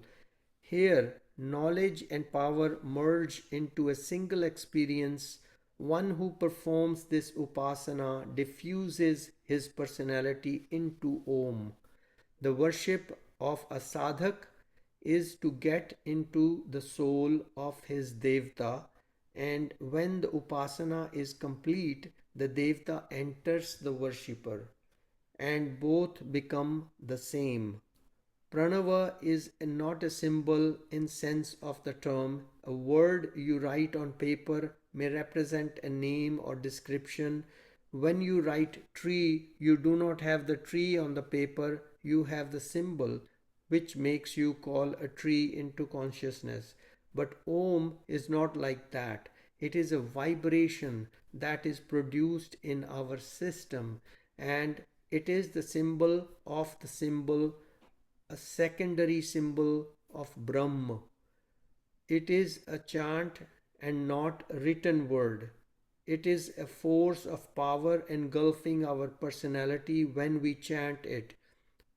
Here, knowledge and power merge into a single experience. One who performs this upasana diffuses his personality into Om. The worship of a sadhak is to get into the soul of his devta, and when the upasana is complete, the devta enters the worshipper, and both become the same. Pranava is not a symbol in sense of the term. A word you write on paper may represent a name or description. When you write tree, you do not have the tree on the paper, you have the symbol which makes you call a tree into consciousness. But Om is not like that. It is a vibration that is produced in our system, and it is the symbol of the symbol, a secondary symbol of Brahma. It is a chant and not a written word. It is a force of power engulfing our personality when we chant it.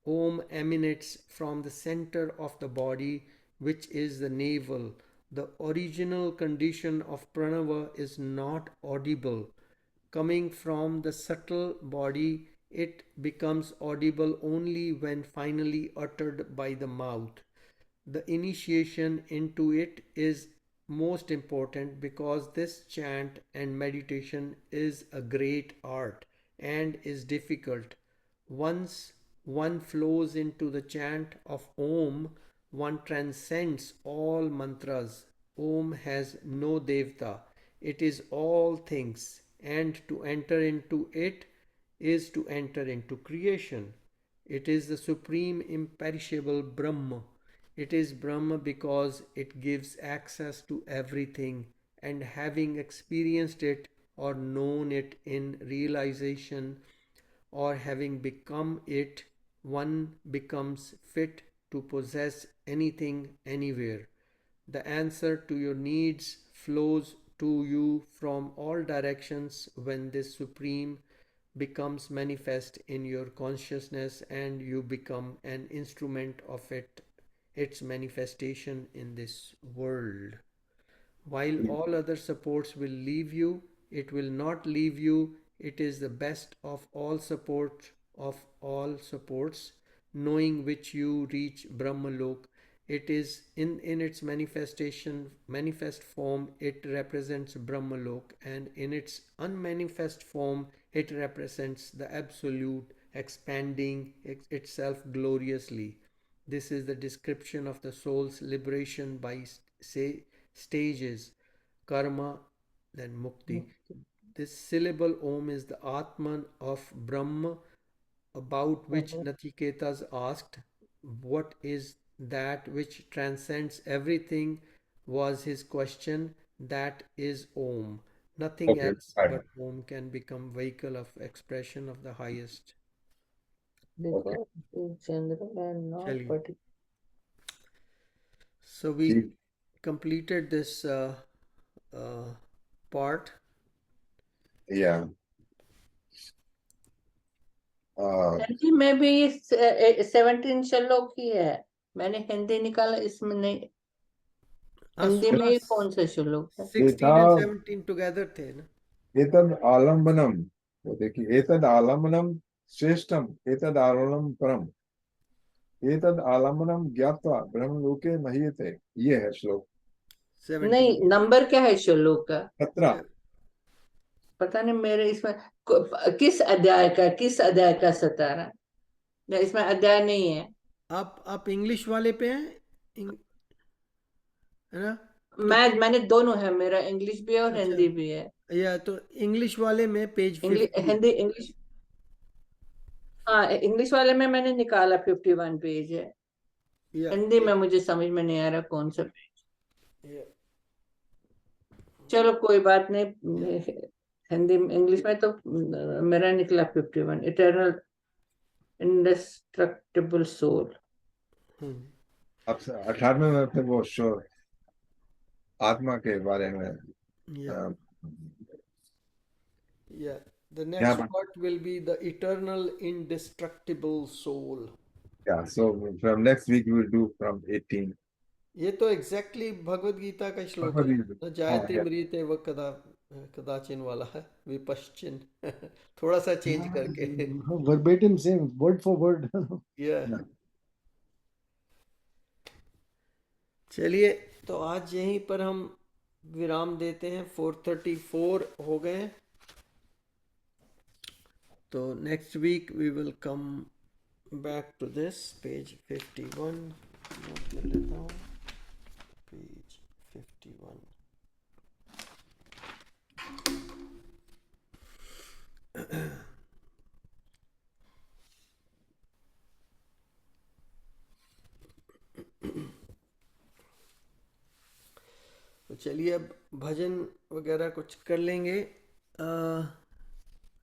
Om emanates from the center of the body, which is the navel. The original condition of pranava is not audible. Coming from the subtle body, it becomes audible only when finally uttered by the mouth. The initiation into it is most important because this chant and meditation is a great art and is difficult. Once one flows into the chant of Om, one transcends all mantras. Om has no devta, it is all things, and to enter into it is to enter into creation. It is the supreme imperishable Brahma. It is Brahma because it gives access to everything, and having experienced it or known it in realization, or having become it, one becomes fit to possess anything anywhere. The answer to your needs flows to you from all directions when this supreme becomes manifest in your consciousness, and you become an instrument of its manifestation in this world. While all other supports will leave you, it will not leave you. It is the best of all supports, knowing which you reach Brahmalok. It is in its manifest form, it represents Brahmalok, and in its unmanifest form, it represents the Absolute expanding itself gloriously. This is the description of the soul's liberation by stages: karma, then mukti. This syllable Om is the Atman of Brahma, about which Nachiketas asked, what is that which transcends everything? Was his question. That is Om. Nothing Okay, else fine. but Om can become vehicle of expression of the highest. Because in general and not Chaliye. particular. So we ठीक completed this part. या हिंदी में भी 17 श्लोक ही है, मैंने हिंदी निकाला, इसमें नहीं। हिंदी में ये कौन सा श्लोक है? 16 and 17 together थे ना? एतद आलम्बनम, तो देखिए एतद आलम्बनम श्रेष्ठम एतद आलम्बनम परम एतद आलम्बनम ज्ञात्वा ब्रह्मलोके महीयते, ये है श्लोक 17. नहीं, नंबर क्या है श्लोक का? 17। पता नहीं, मेरे इसमें किस अध्याय का 17? इसमें अध्याय नहीं है। आप इंग्लिश वाले पे हैं, है ना? मैंने दोनों है, मेरा इंग्लिश भी है और अच्छा। हिंदी भी है। या तो इंग्लिश वाले में पेज 50. हिंदी इंग्लिश, हाँ, इंग्लिश वाले में मैंने निकाला 51 पेज है। या हिंदी में मुझे समझ में नहीं आ रहा कौन सा पेज। या चलो कोई बात नहीं, हिंदी इंग्लिश में तो मेरा निकला 51, इटर्नल इंडेस्ट्रक्टिबल सोल। अब 18वें में फिर वो शो आत्मा के बारे में Yeah, the Yeah, next but- part will be the eternal indestructible soul. Yeah, so from next week we will do from 18. ये तो एग्जैक्टली भगवत गीता का श्लोक भगवद है गीता, न जायते हाँ, मृते व कदाचिन वाला है विपश्चिन थोड़ा सा चेंज करके verbatim same, word for word. yeah Yeah. चलिए, तो आज यहीं पर हम विराम देते हैं। 4:34 हो गए। तो next week we will come back to this page 51। नोट कर लेता हूँ, पेज 51। तो चलिए, अब भजन वगैरह कुछ कर लेंगे।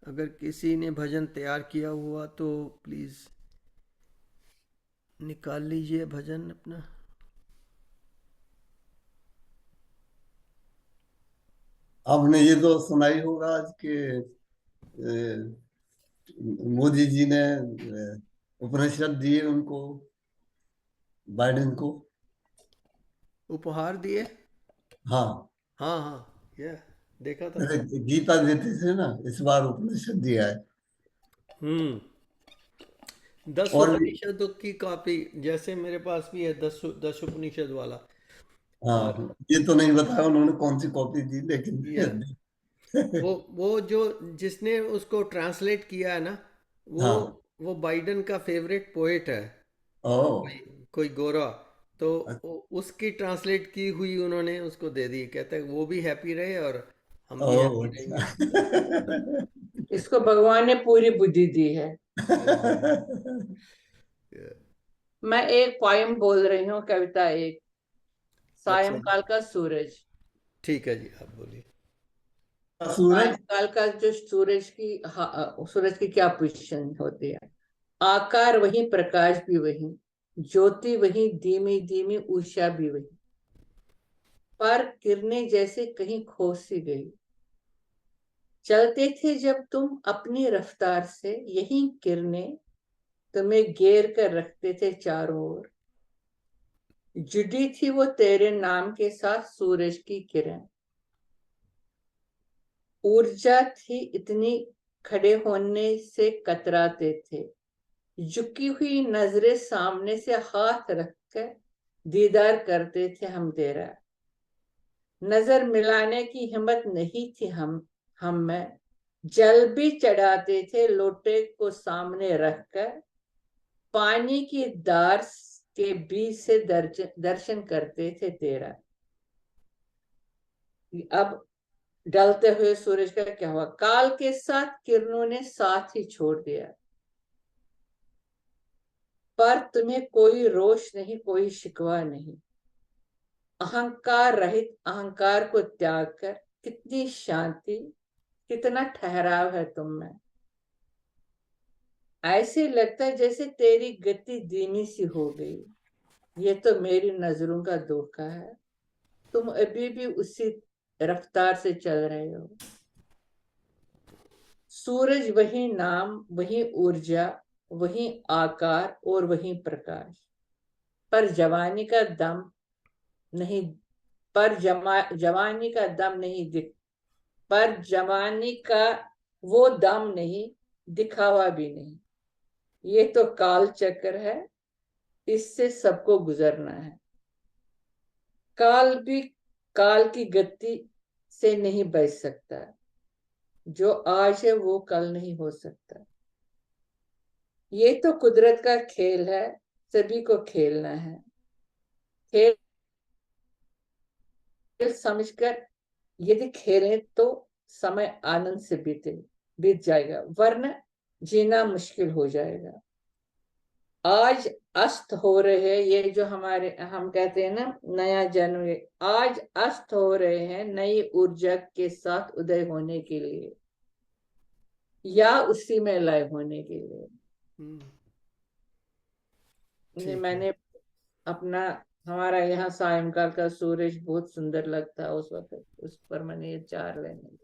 अगर किसी ने भजन तैयार किया हुआ तो प्लीज़ निकाल लीजिए भजन अपना। आपने ये तो सुना ही होगा आज के मोदी जी ने उपनिषद दिए उनको, बाइडेन को। उपहार दिए। हाँ, हाँ हाँ, ये देखा था। अरे गीता देते थे ना, इस बार उपनिषद दिया है। 10 और उपनिषदों की कॉपी जैसे मेरे पास भी है, 10 उपनिषद वाला। और हाँ, ये तो नहीं बताया उन्होंने कौन सी कॉपी दी, लेकिन ये वो जो जिसने उसको ट्रांसलेट किया है ना, वो हाँ। वो बाइडन का फेवरेट पोएट है। ओ, कोई गोरा, तो उसकी ट्रांसलेट की हुई उन्होंने उसको दे दी। कहते हैं वो भी हैप्पी रहे और हम भी ओ, हैप्पी अच्छा। रहेंगे। इसको भगवान ने पूरी बुद्धि दी है। मैं एक पोयम बोल रही हूँ, कविता एक, अच्छा, सायंकाल का सूरज। ठीक है जी, आप बोलिए। सूरज। सायंकाल का जो सूरज की क्या पोजीशन होती है? आकार वही, प्रकाश भी वही, ज्योति वही, धीमी धीमी उषा भी वही, पर किरणें जैसे कहीं खो सी गई। चलते थे जब तुम अपनी रफ्तार से, यही किरणें तुम्हें घेर कर रखते थे चारों ओर। जुड़ी थी वो तेरे नाम के साथ, सूरज की किरण। ऊर्जा थी इतनी, खड़े होने से कतराते थे। झुकी हुई नजरें सामने से हाथ रखकर दीदार करते थे हम तेरा। नजर मिलाने की हिम्मत नहीं थी हम में। जल भी चढ़ाते थे लोटे को सामने रखकर। पानी की धार के बीच से दर्शन करते थे तेरा। अब ढलते हुए सूरज का क्या हुआ? काल के साथ किरणों ने साथ ही छोड़ दिया, पर तुम्हें कोई रोष नहीं, कोई शिकवा नहीं। अहंकार रहित, अहंकार को त्याग कर, कितनी शांति, कितना ठहराव है तुम में। ऐसे लगता है जैसे तेरी गति धीमी सी हो गई। ये तो मेरी नजरों का धोखा है, तुम अभी भी उसी रफ्तार से चल रहे हो। सूरज वही नाम, वही ऊर्जा, वही आकार और वही प्रकाश, पर जवानी का दम नहीं, जवानी का दम नहीं दिख, पर जवानी का वो दम नहीं, दिखावा भी नहीं। ये तो काल चक्र है, इससे सबको गुजरना है। काल भी काल की गति से नहीं बच सकता। जो आज है वो कल नहीं हो सकता। ये तो कुदरत का खेल है, सभी को खेलना है। खेल समझकर यदि खेलें तो समय आनंद से बीत जाएगा, वरना जीना मुश्किल हो जाएगा। आज अस्त हो रहे हैं, ये जो हमारे हम कहते हैं ना नया जन्म, आज अस्त हो रहे हैं नई ऊर्जा के साथ उदय होने के लिए, या उसी में लय होने के लिए। मैंने अपना, हमारा यहाँ सायंकाल का सूरज बहुत सुंदर लगता है उस वक्त, उस पर मैंने ये 4 लाइनें।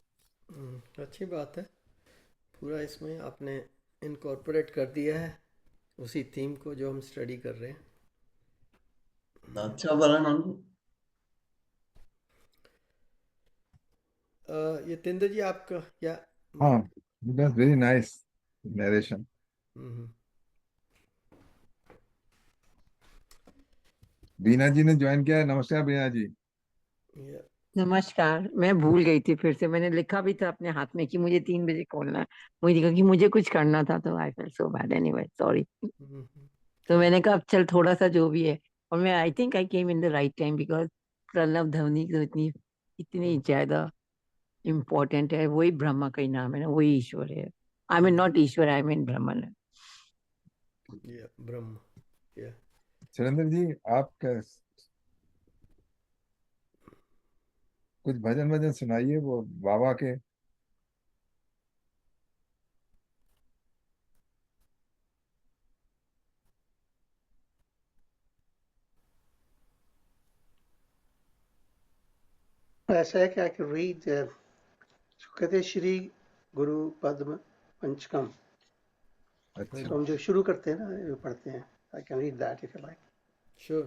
अच्छी बात है, पूरा इसमें आपने इनकॉर्पोरेट कर दिया है उसी थीम को जो हम स्टडी कर रहे हैं। अच्छा वर्णन। यतेंद्र जी, आपका क्या? हाँ, that's very nice narration. हम्म। बीना जी ने ज्वाइन किया है। नमस्कार बीना जी। Yeah. नमस्कार। मैं भूल गई थी, फिर से मैंने लिखा भी था अपने हाथ में कि मुझे 3 बजे खोलना है। मुझे दिखा कि मुझे कुछ करना था, तो I felt so bad. Anyway sorry. Mhm. तो मैंने कहा अब चल थोड़ा सा जो भी है। और मैं I think I came in the right time, because प्रणव ध्वनि तो इतनी इतनी ज्यादा इम्पोर्टेंट है। वही ब्रह्मा का ही नाम है ना, वही ईश्वर है। I mean not Ishwar, I mean Brahman है। Yeah, Brahma. Yeah. सुरेंद्र जी, आप कुछ भजन भजन सुनाइए वो बाबा के। ऐसा है कि I can read कहते हैं श्री गुरु पद्म पंचकम। अच्छा, तो हम जो शुरू करते हैं ना, जो पढ़ते हैं, I can read that if you like. Sure.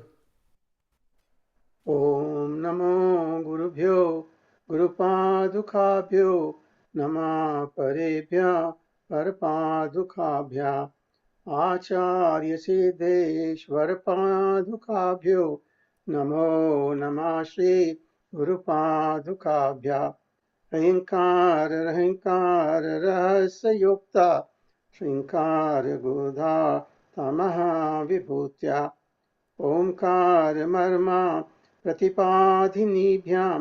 ओम नमो गुरुभ्यो गुरुपादुकाभ्यो नमः परेभ्यः परपादुकाभ्यः आचार्य सिद्धेश्वर पादुकाभ्यो नमो नमः श्री गुरुपादुकाभ्यः अहंकार रहस्य युक्ता श्रृंकार गुधा तमः विभूत्या ओंकार मर्मा प्रतिपादिनीभ्यां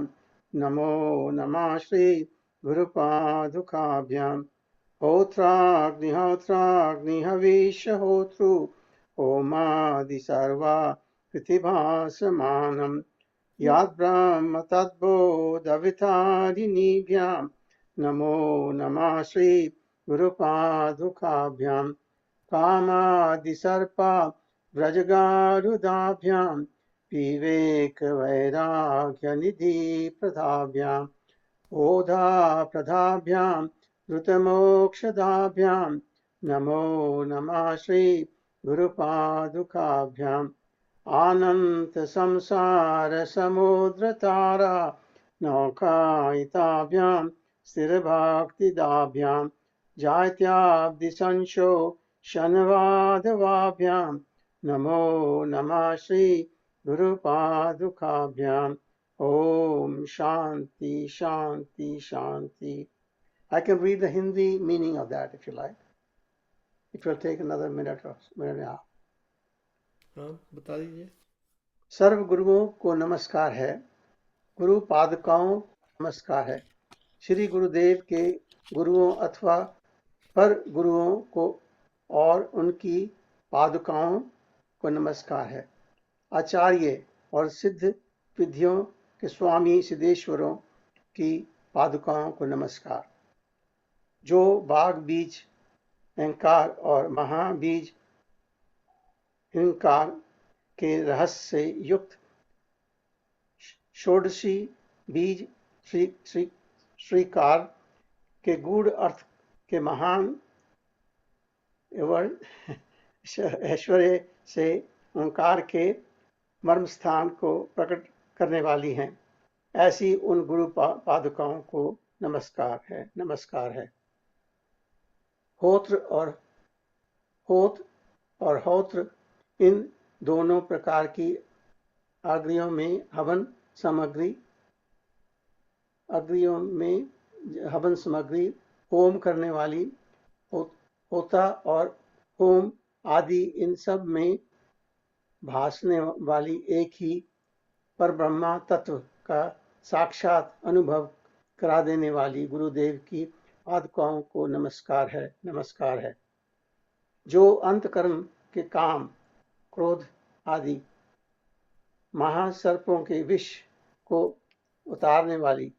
नमो नमः श्री गुरुपादुकाभ्यां होत्राग्निहविष्यहोत्रु होमादि सर्वा कृतिभासमानम् याद्ब्रह्म तद्बोधवितारिणीभ्यां नमो नमः श्री गुरुपादुकाभ्यां कामादिसर्पा व्रजगारुदाभ्यां विवेकवैराग्यनिधि प्रदाभ्याम् ओधा प्रदाभ्यां धृतमोक्षदाभ्यां नमो नमः श्री गुरुपादुकाभ्याम् आनंत संसार समुद्र तारा नौकायिताभ्यां स्थिरभक्तिदाभ्यां जात्याब्दिसंशो शनवादवाभ्यां नमो नमः श्री गुरुपादुकाभ्याम् ओम शांति शांति शांति. I can read the Hindi meaning of that if you like. It will take another minute or minute and a half. हाँ, बता दीजिए। सर्व गुरुओं को नमस्कार है। गुरु पादुकाओं को नमस्कार है। श्री गुरुदेव के गुरुओं अथवा पर गुरुओं को और उनकी पादुकाओं को नमस्कार है। आचार्य और सिद्ध विधियों के स्वामी सिद्धेश्वरों की पादुकाओं को नमस्कार। जो बाघ बीज अहंकार और महाबीज हिंकार के रहस्य से युक्त षोडशी बीज श्रीकार के गूढ़ अर्थ के महान ऐश्वर्य से ओंकार के मर्म स्थान को प्रकट करने वाली हैं। ऐसी उन गुरु पादुकाओं को नमस्कार है, नमस्कार है। होत्र और होत्र इन दोनों प्रकार की अग्नियों में हवन सामग्री होम करने वाली होता और होम आदि इन सब में भासने वाली एक ही परब्रह्मा तत्व का साक्षात अनुभव करा देने वाली गुरुदेव की पादुकाओं को नमस्कार है, नमस्कार है। जो अंतकरण के काम क्रोध आदि महासर्पों के विष को उतारने वाली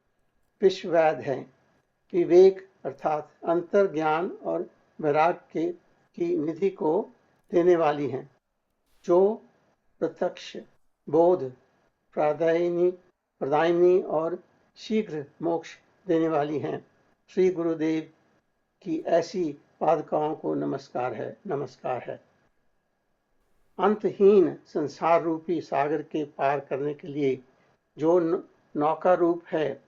विश्ववैद है। विवेक अर्थात अंतर ज्ञान और वैराग्य की निधि को देने वाली हैं। जो प्रत्यक्ष बोध प्रदायिनी और शीघ्र मोक्ष देने वाली हैं। श्री गुरुदेव की ऐसी पादुकाओं को नमस्कार है, नमस्कार है। अंतहीन संसार रूपी सागर के पार करने के लिए जो नौका रूप है,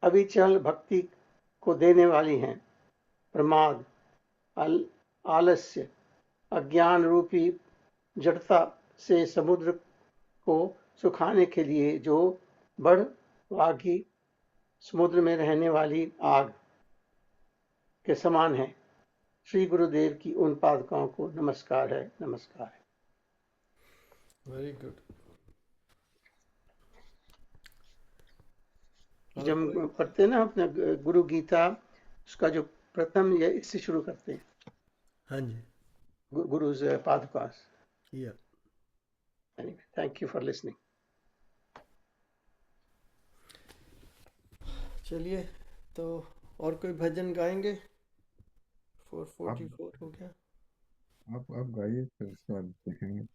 अविचल भक्ति को देने वाली हैं। प्रमाद आलस्य अज्ञान रूपी जड़ता से समुद्र को सुखाने के लिए जो बड़वागी समुद्र में रहने वाली आग के समान है। श्री गुरुदेव की उन पादुकाओं को नमस्कार है, नमस्कार है। Very good. जब हम पढ़ते हैं ना अपना गुरु गीता, उसका जो प्रथम ये इससे शुरू करते हैं, हाँ जी, गुरुज पादुकास। या Anyway, thank you for listening. चलिए, तो और कोई भजन गाएंगे? 444 हो गया। आप गाइए, फिर उसके बाद देखेंगे।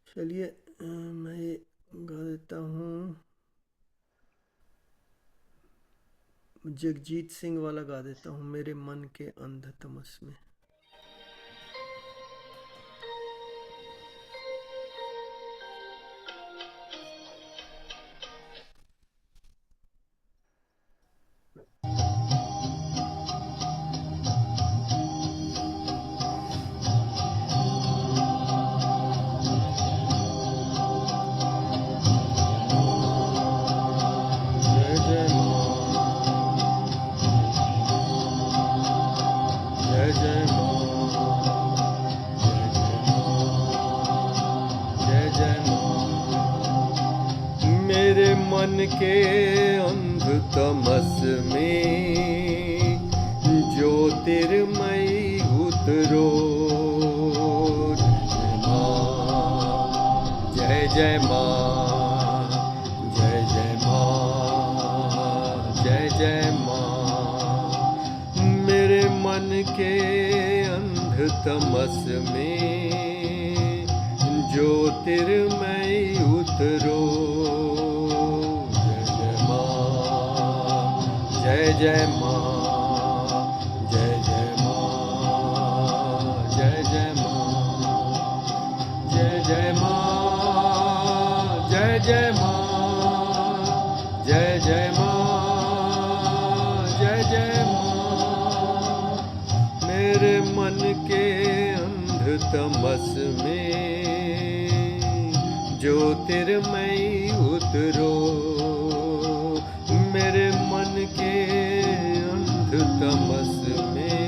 चलिए, मैं ये गा देता हूँ, जगजीत सिंह वाला गा देता हूँ, मेरे मन के अंध तमस में। जय जय माँ, जय जय माँ, जय जय माँ, मेरे मन के अंध तमस में ज्योतिर्मयी उतरो। जय जय माँ, जय जय माँ, जय जय माँ, मेरे मन के अंध तमस में ज्योतिर्मयी उतरो। जय जय माँ, जय जय माँ, जय जय माँ, जय जय माँ, जय जय माँ, जय जय माँ, जय जय माँ, जय जय माँ, मेरे मन के अंध तमस में ज्योतिर्मयी उतरो। मेरे मन के अंध तमस में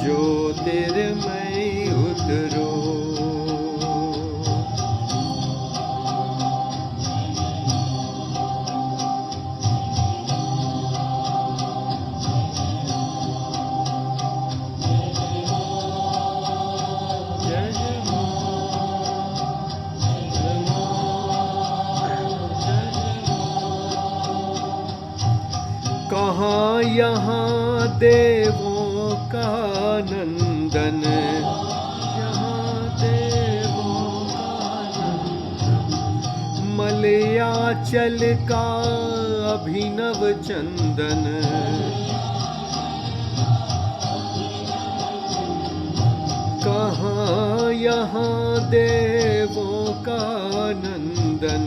ज्योतिर्मयी उतरो। जय जय माँ, जय माँ, जय जय माँ, कहाँ यहाँ देवों का नंदन, यहाँ देवों का नंदन, मलयाचल का अभिनव चंदन, कहाँ यहाँ देवों का नंदन,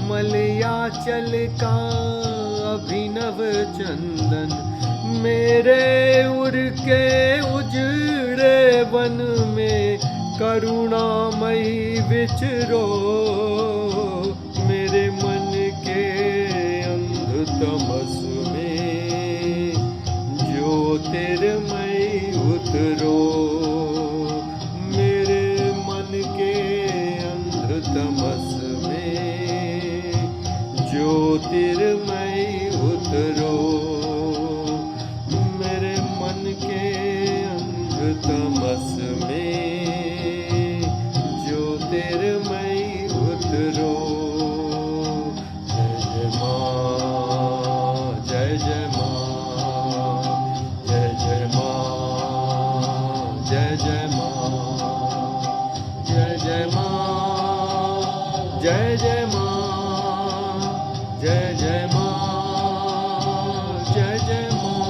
मलयाचल का अभिनव चंदन, मेरे उर के उजड़े वन में करुणामयी विचरो। मेरे मन के अंध तमस में ज्योतिर्मयी उतरो। मेरे मन के अंध तमस में ज्योतिर्मयी उतरो। मेरे मन के अंध तमस में ज्योतिर्मयी उतरो। जय जय माँ, जय जय माँ, जय जय माँ, जय जय माँ, जय जय माँ, जय जय माँ, जय जय माँ, जय जय माँ,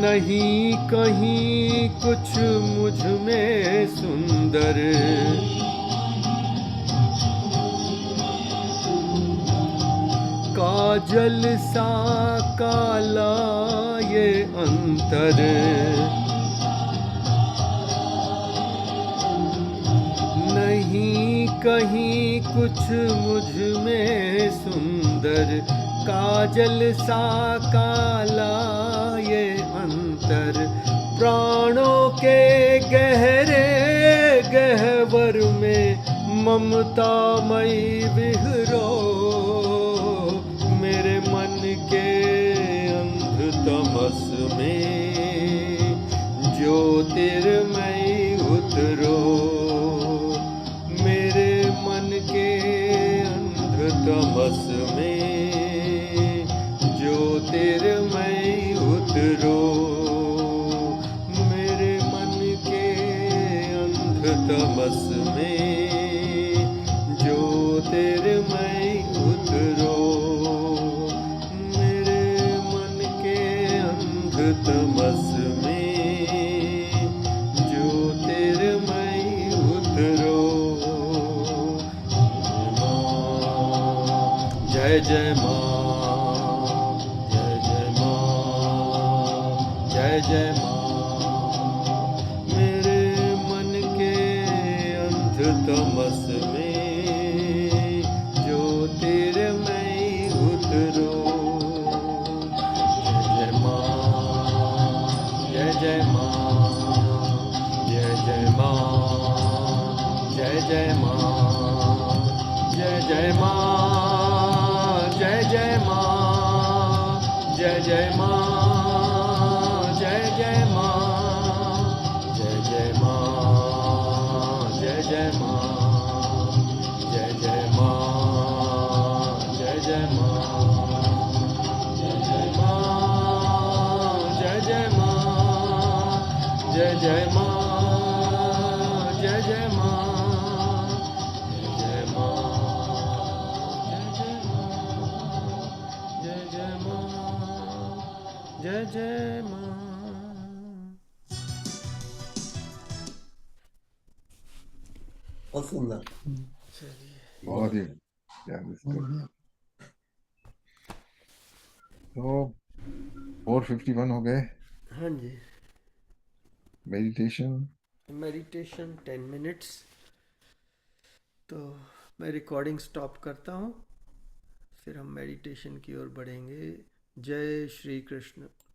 नहीं कहीं कुछ मुझ में सुंदर, काजल सा काला ये अंतर, कहीं कुछ मुझ में सुंदर काजल सा काला ये अंतर, प्राणों के गहरे गहवर में ममतामयी विहरो, मेरे मन के अंध तमस में ज्योतिर्मयी उतरो, मेरे मन के अंध तमस में ज्योतिर्मयी उतरो, मेरे मन के अंध तमस में ज्योतिर्मयी उतरो, मेरे मन के अंध तमस में ज्योतिर्मयी उतरो। जय जय माँ, जय जय माँ, जय जय माँ, मेरे मन के अंध तमस में ज्योतिर्मयी उतरो। जय जय माँ, जय जय माँ, जय जय माँ, जय जय माँ, जय जय माँ, जय जय माँ, जय जय माँ, जय जय माँ, जय जय माँ, जय जय माँ, जय जय माँ, जय जय माँ, जय जय माँ, जय जय माँ, जय जय माँ, जय जय माँ, जय माँ, जय जय माँ, जय जय माँ। बहुत सुंदर। बहुत ही प्यारी बहुत story। बढ़िया। तो 451 हो गए। हाँ जी, मेडिटेशन मेडिटेशन 10 मिनट्स। तो मैं रिकॉर्डिंग स्टॉप करता हूँ, फिर हम मेडिटेशन की ओर बढ़ेंगे। जय श्री कृष्ण।